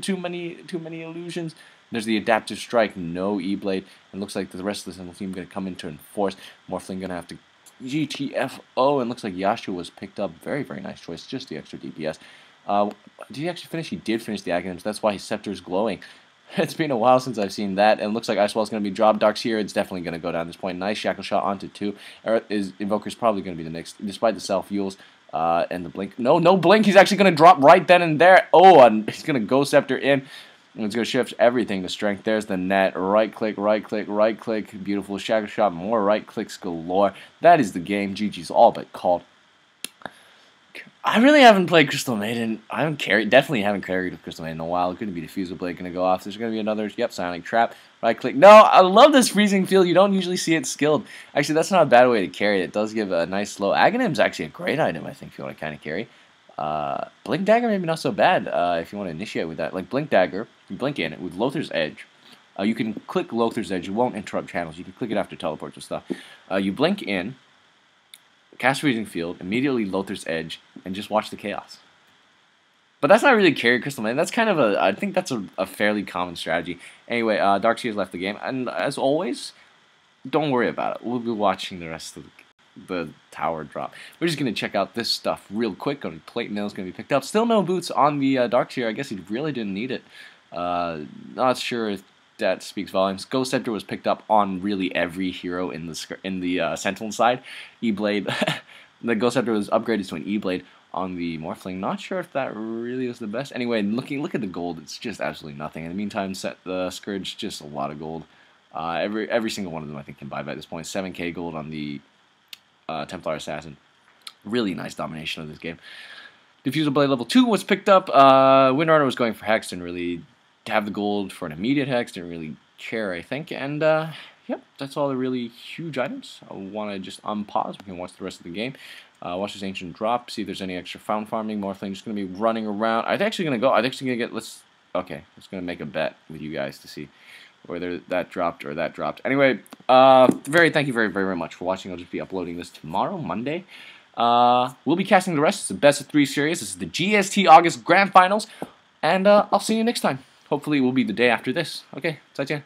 Too many illusions. There's the Adaptive Strike, no E-Blade. And looks like the rest of the Sentinel team going to come in to enforce. Morphling going to have to GTFO. And looks like Yasha was picked up. Very, very nice choice. Just the extra DPS. Did he actually finish? He did finish the Aghanims. That's why his Scepter is glowing. It's been a while since I've seen that. And it looks like Ice Wall is going to be dropped. Dark Seer, it's definitely going to go down at this point. Nice Shackle Shot onto 2. Invoker's probably going to be the next, despite the self-fuels. And the blink. No blink. He's actually going to drop right then and there. Oh, and he's going to go Scepter in. And it's going to shift everything to strength. There's the net. Right click. Beautiful Shackle Shot. More right clicks galore. That is the game. GG's all but called. I really haven't played Crystal Maiden. Definitely haven't carried with Crystal Maiden in a while. It couldn't be Diffusal Blade going to go off. There's going to be another, yep, Silent Trap. Right click. No, I love this Freezing Field. You don't usually see it skilled. Actually, that's not a bad way to carry it. It does give a nice slow. Aghanim's actually a great item, I think, if you want to kind of carry. Blink Dagger, maybe not so bad if you want to initiate with that. Like Blink Dagger, you blink in it with Lothar's Edge. You can click Lothar's Edge. It won't interrupt channels. You can click it after teleports and stuff. You blink in, cast Freezing Field, immediately Lothar's Edge, and just watch the chaos. But that's not really carry Crystal Maiden. That's kind of I think that's a fairly common strategy. Anyway, Dark Seer's left the game, and as always, don't worry about it. We'll be watching the rest of the tower drop. We're just going to check out this stuff real quick. Plate Mail is going to be picked up. Still no boots on the Dark Seer. I guess he really didn't need it. Not sure if that speaks volumes. Ghost Scepter was picked up on really every hero in the Sentinel side. E-Blade. The Ghost Scepter was upgraded to an E-Blade on the Morphling. Not sure if that really was the best. Anyway, look at the gold. It's just absolutely nothing. In the meantime, the Scourge, just a lot of gold. Every single one of them, I think, can buy by this point. 7k gold on the Templar Assassin. Really nice domination of this game. Diffusal Blade level 2 was picked up. Windrunner was going for Hex. Didn't really have the gold for an immediate Hex. Didn't really care, I think. And, yep, that's all the really huge items. I want to just unpause. We can watch the rest of the game. Watch this Ancient drop. See if there's any extra found farming. Morphling just going to be running around. I'm actually going to go. I'm actually going to get. Let's going to make a bet with you guys to see whether that dropped or that dropped. Anyway, thank you very much for watching. I'll just be uploading this tomorrow, Monday. We'll be casting the rest. It's the best of 3 series. This is the GST August Grand Finals. And I'll see you next time. Hopefully it will be the day after this. Okay, 再见.